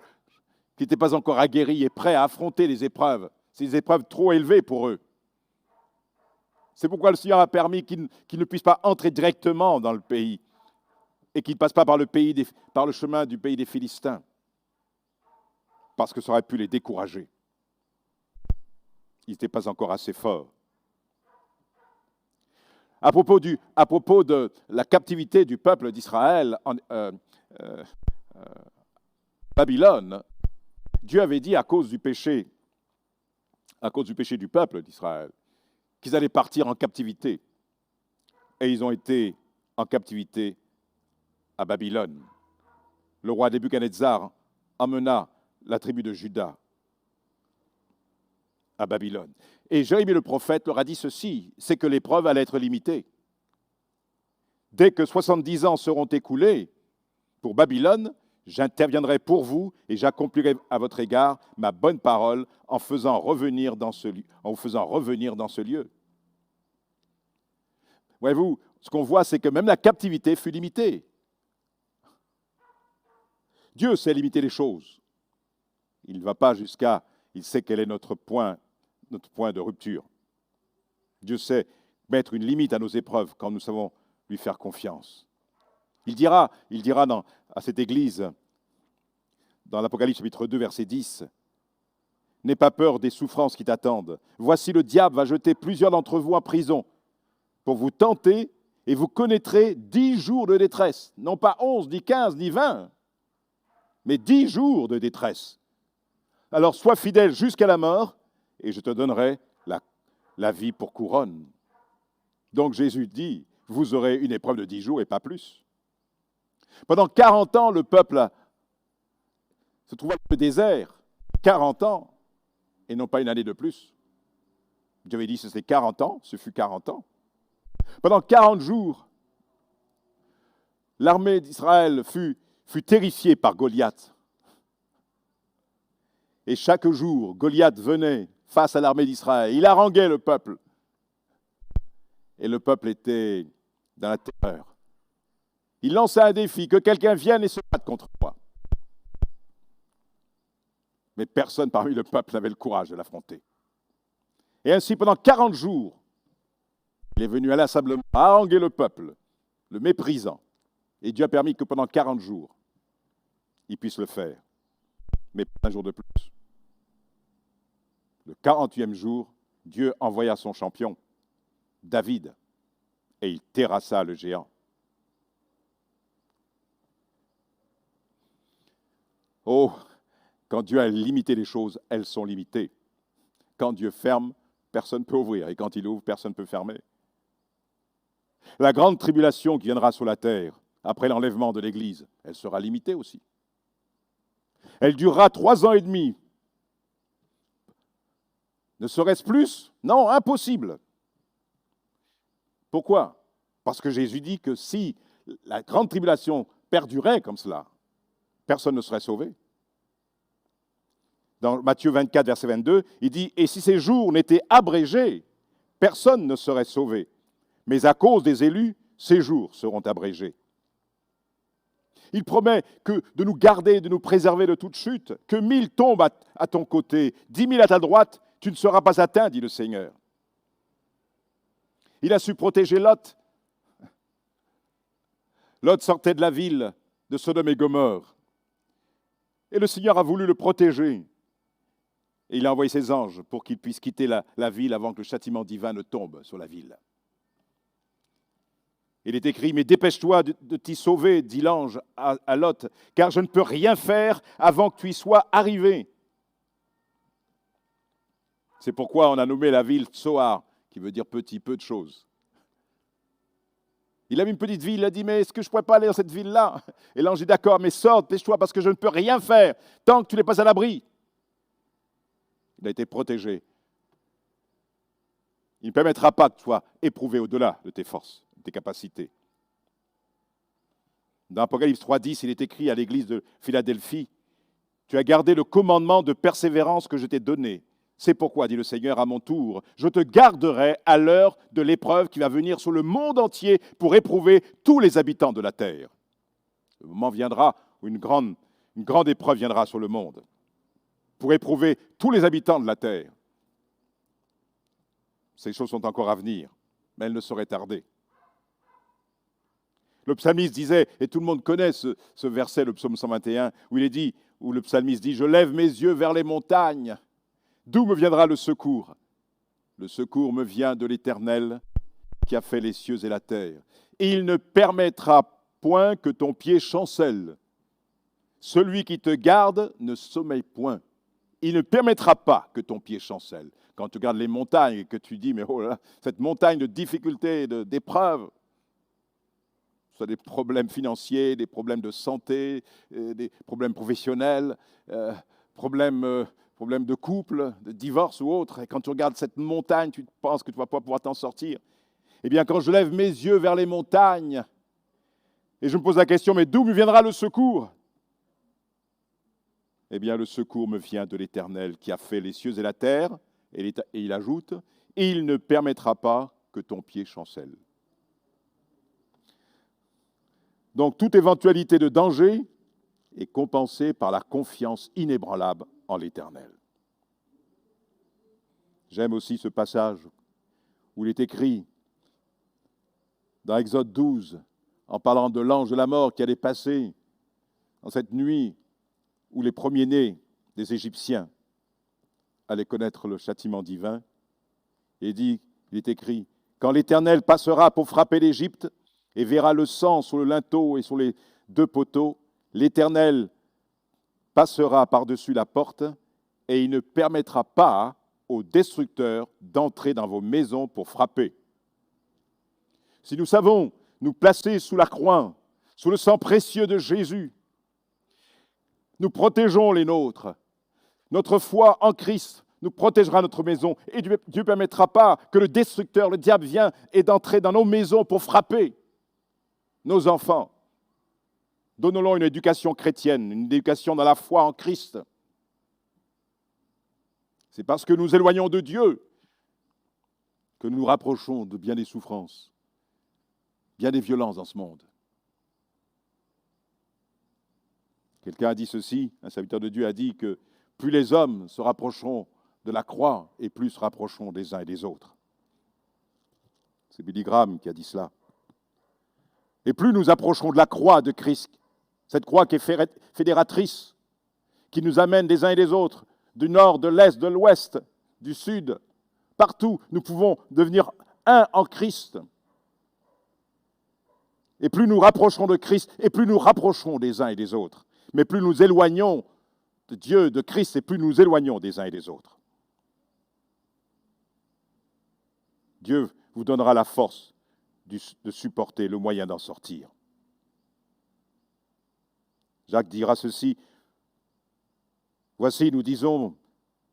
qui n'était pas encore aguerri et prêt à affronter les épreuves, ces épreuves trop élevées pour eux. C'est pourquoi le Seigneur a permis qu'ils ne puissent pas entrer directement dans le pays et qu'ils ne passent pas par le chemin du pays des Philistins, parce que ça aurait pu les décourager. Ils n'étaient pas encore assez forts. À propos de la captivité du peuple d'Israël en Babylone, Dieu avait dit à cause du péché du peuple d'Israël, qu'ils allaient partir en captivité. Et ils ont été en captivité à Babylone. Le roi Nebuchadnezzar emmena la tribu de Juda à Babylone. Et Jérémie le prophète leur a dit ceci, c'est que l'épreuve allait être limitée. Dès que 70 ans seront écoulés pour Babylone, j'interviendrai pour vous et j'accomplirai à votre égard ma bonne parole en vous faisant revenir dans ce lieu. Voyez-vous, ce qu'on voit, c'est que même la captivité fut limitée. Dieu sait limiter les choses. Il ne va pas jusqu'à... Il sait quel est notre point de rupture. Dieu sait mettre une limite à nos épreuves quand nous savons lui faire confiance. Il dira à cette Église, dans l'Apocalypse chapitre 2, verset 10, « N'aie pas peur des souffrances qui t'attendent. Voici le diable va jeter plusieurs d'entre vous en prison pour vous tenter et vous connaîtrez 10 jours de détresse. » Non pas 11, ni 15, ni 20, mais 10 jours de détresse. Alors sois fidèle jusqu'à la mort et je te donnerai la vie pour couronne. Donc Jésus dit, vous aurez une épreuve de 10 jours et pas plus. Pendant 40 ans, le peuple se trouvait dans le désert. 40 ans, et non pas une année de plus. Dieu avait dit que c'était 40 ans, ce fut 40 ans. Pendant 40 jours, l'armée d'Israël fut terrifiée par Goliath. Et chaque jour, Goliath venait face à l'armée d'Israël. Il haranguait le peuple. Et le peuple était dans la terreur. Il lançait un défi, que quelqu'un vienne et se batte contre moi. Mais personne parmi le peuple n'avait le courage de l'affronter. Et ainsi, pendant 40 jours, il est venu inlassablement haranguer le peuple, le méprisant. Et Dieu a permis que pendant 40 jours, il puisse le faire. Mais pas un jour de plus. Le 40e jour, Dieu envoya son champion, David, et il terrassa le géant. Oh, quand Dieu a limité les choses, elles sont limitées. Quand Dieu ferme, personne ne peut ouvrir, et quand il ouvre, personne ne peut fermer. La grande tribulation qui viendra sur la terre, après l'enlèvement de l'Église, elle sera limitée aussi. Elle durera 3 ans et demi. Ne serait-ce plus? Non, impossible. Pourquoi? Parce que Jésus dit que si la grande tribulation perdurait comme cela, personne ne serait sauvé. Dans Matthieu 24, verset 22, il dit « Et si ces jours n'étaient abrégés, personne ne serait sauvé. Mais à cause des élus, ces jours seront abrégés. » Il promet de nous garder, de nous préserver de toute chute, que 1000 tombent à ton côté, 10 000 à ta droite, tu ne seras pas atteint, dit le Seigneur. Il a su protéger Lot. Lot sortait de la ville de Sodome et Gomorrhe. Et le Seigneur a voulu le protéger. Et il a envoyé ses anges pour qu'il puisse quitter la ville avant que le châtiment divin ne tombe sur la ville. Il est écrit, mais dépêche-toi de t'y sauver, dit l'ange à Lot, car je ne peux rien faire avant que tu y sois arrivé. C'est pourquoi on a nommé la ville Tsoar, qui veut dire petit, peu de choses. Il a mis une petite ville, il a dit, mais est-ce que je ne pourrais pas aller dans cette ville-là? Et l'ange dit, d'accord, mais sors, dépêche-toi, parce que je ne peux rien faire tant que tu n'es pas à l'abri. Il a été protégé. Il ne permettra pas que tu sois éprouvé au-delà de tes forces, de tes capacités. Dans Apocalypse 3.10, il est écrit à l'église de Philadelphie, « Tu as gardé le commandement de persévérance que je t'ai donné. C'est pourquoi, dit le Seigneur, à mon tour, je te garderai à l'heure de l'épreuve qui va venir sur le monde entier pour éprouver tous les habitants de la terre. » Le moment viendra où une grande épreuve viendra sur le monde pour éprouver tous les habitants de la terre. Ces choses sont encore à venir, mais elles ne sauraient tarder. Le psalmiste disait, et tout le monde connaît ce verset, le psaume 121, où le psalmiste dit « Je lève mes yeux vers les montagnes. D'où me viendra le secours? Le secours me vient de l'Éternel qui a fait les cieux et la terre. Et il ne permettra point que ton pied chancelle. Celui qui te garde ne sommeille point. Il ne permettra pas que ton pied chancelle. » Quand tu regardes les montagnes et que tu dis, mais oh là, cette montagne de difficultés, d'épreuves, soit des problèmes financiers, des problèmes de santé, des problèmes professionnels, problèmes de couple, de divorce ou autre. Et quand tu regardes cette montagne, tu penses que tu ne vas pas pouvoir t'en sortir. Eh bien, quand je lève mes yeux vers les montagnes, et je me pose la question, mais d'où me viendra le secours? Eh bien, le secours me vient de l'Éternel qui a fait les cieux et la terre. Et il ajoute, « Et il ne permettra pas que ton pied chancelle. » Donc, toute éventualité de danger est compensée par la confiance inébranlable en l'Éternel. J'aime aussi ce passage où il est écrit dans Exode 12, en parlant de l'ange de la mort qui allait passer en cette nuit où les premiers-nés des Égyptiens allaient connaître le châtiment divin. Et il est écrit, « Quand l'Éternel passera pour frapper l'Égypte et verra le sang sur le linteau et sur les 2 poteaux, l'Éternel passera par-dessus la porte et il ne permettra pas aux destructeurs d'entrer dans vos maisons pour frapper. » Si nous savons nous placer sous la croix, sous le sang précieux de Jésus, nous protégeons les nôtres. Notre foi en Christ nous protégera notre maison et Dieu ne permettra pas que le destructeur, le diable, vienne et d'entrer dans nos maisons pour frapper nos enfants. Donnons-leur une éducation chrétienne, une éducation dans la foi en Christ. C'est parce que nous éloignons de Dieu que nous nous rapprochons de bien des souffrances, bien des violences dans ce monde. Quelqu'un a dit ceci, un serviteur de Dieu a dit que plus les hommes se rapprocheront de la croix et plus se rapprocheront des uns et des autres. C'est Billy Graham qui a dit cela. Et plus nous approcherons de la croix de Christ, cette croix qui est fédératrice, qui nous amène des uns et des autres, du nord, de l'est, de l'ouest, du sud, partout, nous pouvons devenir un en Christ. Et plus nous rapprocherons de Christ, et plus nous rapprocherons des uns et des autres. Mais plus nous éloignons de Dieu, de Christ, et plus nous éloignons des uns et des autres. Dieu vous donnera la force de supporter, le moyen d'en sortir. Jacques dira ceci, « Voici, nous disons,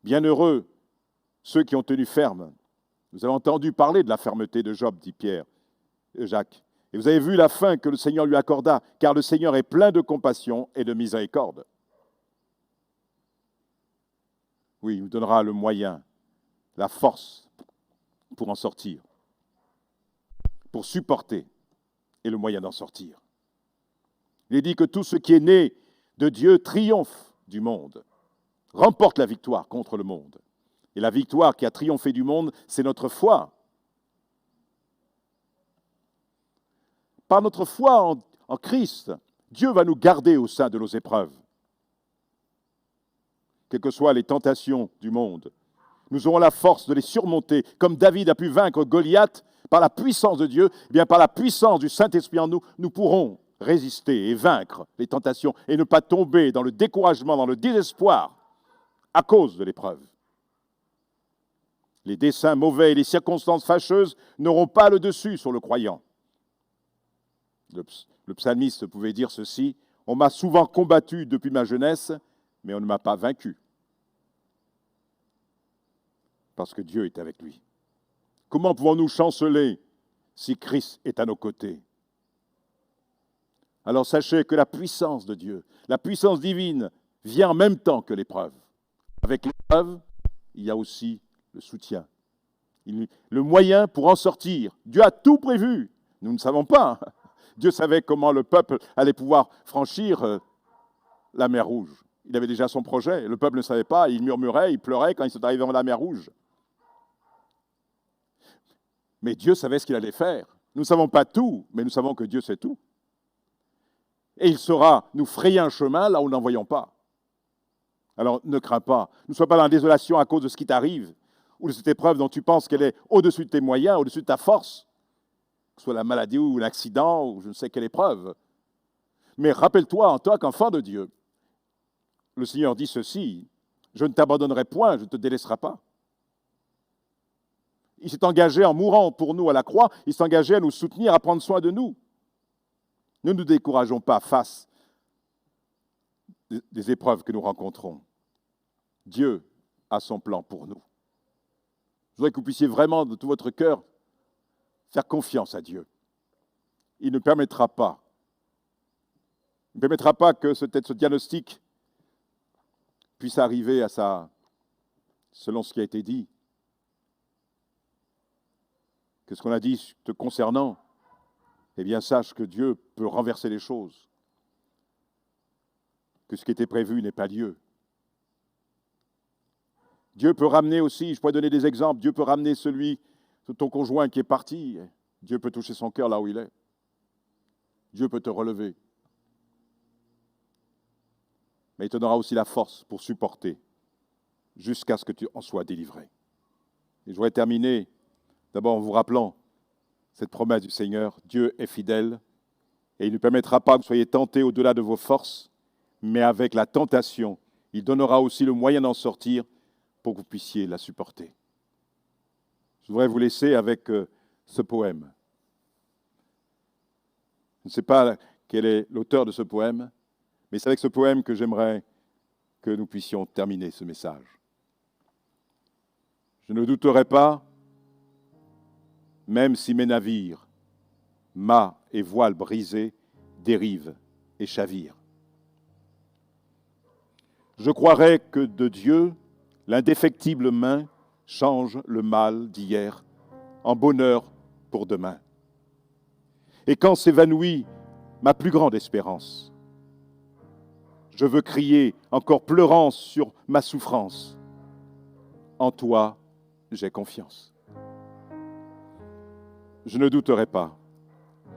bienheureux ceux qui ont tenu ferme. » Vous avez entendu parler de la fermeté de Job, dit Jacques. Et vous avez vu la fin que le Seigneur lui accorda, car le Seigneur est plein de compassion et de miséricorde. Oui, il nous donnera le moyen, la force pour en sortir, pour supporter et le moyen d'en sortir. Il est dit que tout ce qui est né de Dieu triomphe du monde, remporte la victoire contre le monde. Et la victoire qui a triomphé du monde, c'est notre foi. Par notre foi en Christ, Dieu va nous garder au sein de nos épreuves. Quelles que soient les tentations du monde, nous aurons la force de les surmonter, comme David a pu vaincre Goliath par la puissance de Dieu, eh bien par la puissance du Saint-Esprit en nous, nous pourrons résister et vaincre les tentations et ne pas tomber dans le découragement, dans le désespoir à cause de l'épreuve. Les desseins mauvais et les circonstances fâcheuses n'auront pas le dessus sur le croyant. Le psalmiste pouvait dire ceci, « On m'a souvent combattu depuis ma jeunesse, mais on ne m'a pas vaincu. » Parce que Dieu est avec lui. Comment pouvons-nous chanceler si Christ est à nos côtés? Alors sachez que la puissance de Dieu, la puissance divine, vient en même temps que l'épreuve. Avec l'épreuve, il y a aussi le soutien. Le moyen pour en sortir. Dieu a tout prévu. Nous ne savons pas. Dieu savait comment le peuple allait pouvoir franchir la mer Rouge. Il avait déjà son projet. Le peuple ne savait pas. Il murmurait, il pleurait quand ils sont arrivés dans la mer Rouge. Mais Dieu savait ce qu'il allait faire. Nous ne savons pas tout, mais nous savons que Dieu sait tout. Et il saura nous frayer un chemin là où nous n'en voyons pas. Alors ne crains pas. Ne sois pas dans la désolation à cause de ce qui t'arrive, ou de cette épreuve dont tu penses qu'elle est au-dessus de tes moyens, au-dessus de ta force, que ce soit la maladie ou l'accident, ou je ne sais quelle épreuve. Mais rappelle-toi en tant qu'enfant de Dieu, le Seigneur dit ceci, « Je ne t'abandonnerai point, je ne te délaisserai pas. » Il s'est engagé en mourant pour nous à la croix, il s'est engagé à nous soutenir, à prendre soin de nous. Ne nous décourageons pas face des épreuves que nous rencontrons. Dieu a son plan pour nous. Je voudrais que vous puissiez vraiment, de tout votre cœur, faire confiance à Dieu. Il ne permettra pas que ce diagnostic puisse arriver selon ce qui a été dit. Qu'est-ce qu'on a dit te concernant? Eh bien, sache que Dieu peut renverser les choses. que ce qui était prévu n'ait pas lieu. Dieu peut ramener aussi, je pourrais donner des exemples, Dieu peut ramener ton conjoint qui est parti. Dieu peut toucher son cœur là où il est. Dieu peut te relever. Mais il te donnera aussi la force pour supporter jusqu'à ce que tu en sois délivré. Et je voudrais terminer d'abord en vous rappelant cette promesse du Seigneur. Dieu est fidèle et il ne permettra pas que vous soyez tentés au-delà de vos forces, mais avec la tentation, il donnera aussi le moyen d'en sortir pour que vous puissiez la supporter. Je voudrais vous laisser avec ce poème. Je ne sais pas quel est l'auteur de ce poème, mais c'est avec ce poème que j'aimerais que nous puissions terminer ce message. Je ne douterai pas, même si mes navires, mâts et voiles brisés, dérivent et chavirent. Je croirais que de Dieu, l'indéfectible main change le mal d'hier en bonheur pour demain. Et quand s'évanouit ma plus grande espérance, je veux crier, encore pleurant sur ma souffrance, en toi, j'ai confiance. Je ne douterai pas,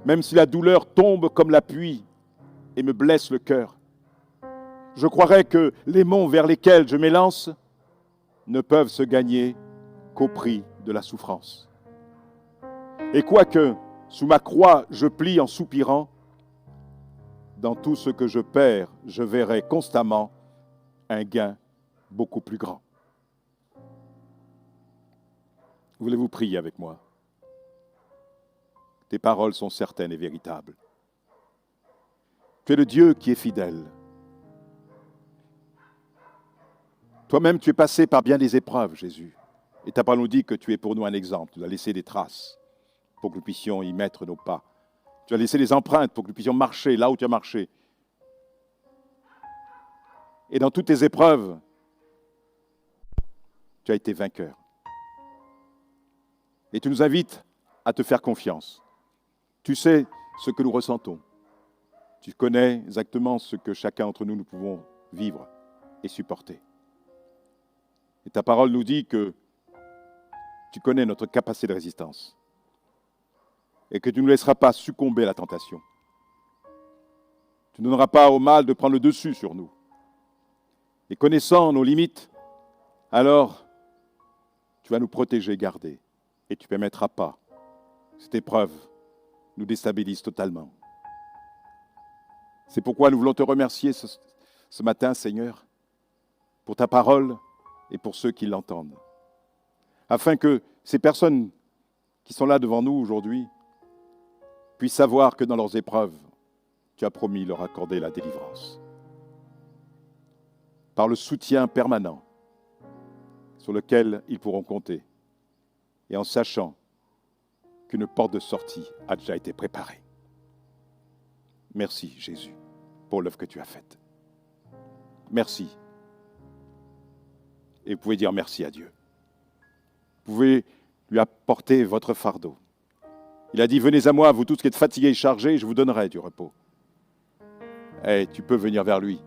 même si la douleur tombe comme la pluie et me blesse le cœur. Je croirais que les monts vers lesquels je m'élance ne peuvent se gagner qu'au prix de la souffrance. Et quoique sous ma croix je plie en soupirant, dans tout ce que je perds, je verrai constamment un gain beaucoup plus grand. Voulez-vous prier avec moi? Tes paroles sont certaines et véritables. Tu es le Dieu qui est fidèle. Toi-même, tu es passé par bien des épreuves, Jésus. Et ta parole nous dit que tu es pour nous un exemple. Tu as laissé des traces pour que nous puissions y mettre nos pas. Tu as laissé des empreintes pour que nous puissions marcher là où tu as marché. Et dans toutes tes épreuves, tu as été vainqueur. Et tu nous invites à te faire confiance. Tu sais ce que nous ressentons. Tu connais exactement ce que chacun d'entre nous, nous pouvons vivre et supporter. Et ta parole nous dit que tu connais notre capacité de résistance et que tu ne nous laisseras pas succomber à la tentation. Tu ne donneras pas au mal de prendre le dessus sur nous. Et connaissant nos limites, alors tu vas nous protéger, garder, et tu ne permettras pas que cette épreuve nous déstabilise totalement. C'est pourquoi nous voulons te remercier ce matin, Seigneur, pour ta parole et pour ceux qui l'entendent, afin que ces personnes qui sont là devant nous aujourd'hui puissent savoir que dans leurs épreuves, tu as promis leur accorder la délivrance. Par le soutien permanent sur lequel ils pourront compter, et en sachant qu'une porte de sortie a déjà été préparée. Merci, Jésus, pour l'œuvre que tu as faite. Merci. Et vous pouvez dire merci à Dieu. Vous pouvez lui apporter votre fardeau. Il a dit, venez à moi, vous tous qui êtes fatigués et chargés, je vous donnerai du repos. Et tu peux venir vers lui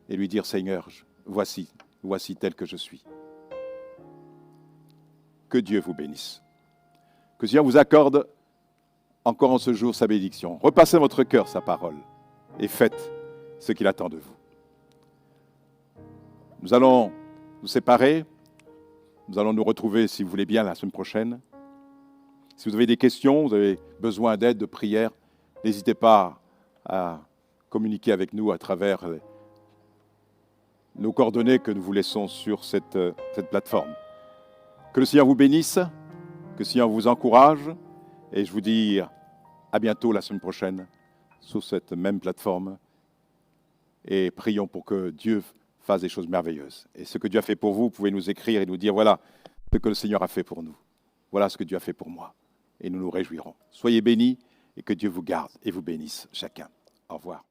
et lui dire, Seigneur, voici tel que je suis. Que Dieu vous bénisse. Que le Seigneur vous accorde encore en ce jour sa bénédiction. Repassez dans votre cœur sa parole et faites ce qu'il attend de vous. Nous allons nous séparer. Nous allons nous retrouver, si vous voulez bien, la semaine prochaine. Si vous avez des questions, vous avez besoin d'aide, de prière, n'hésitez pas à communiquer avec nous à travers nos coordonnées que nous vous laissons sur cette plateforme. Que le Seigneur vous bénisse, que le Seigneur vous encourage, et je vous dis à bientôt la semaine prochaine sur cette même plateforme. Et prions pour que Dieu fasse des choses merveilleuses. Et ce que Dieu a fait pour vous, vous pouvez nous écrire et nous dire, voilà ce que le Seigneur a fait pour nous. Voilà ce que Dieu a fait pour moi. Et nous nous réjouirons. Soyez bénis et que Dieu vous garde et vous bénisse chacun. Au revoir.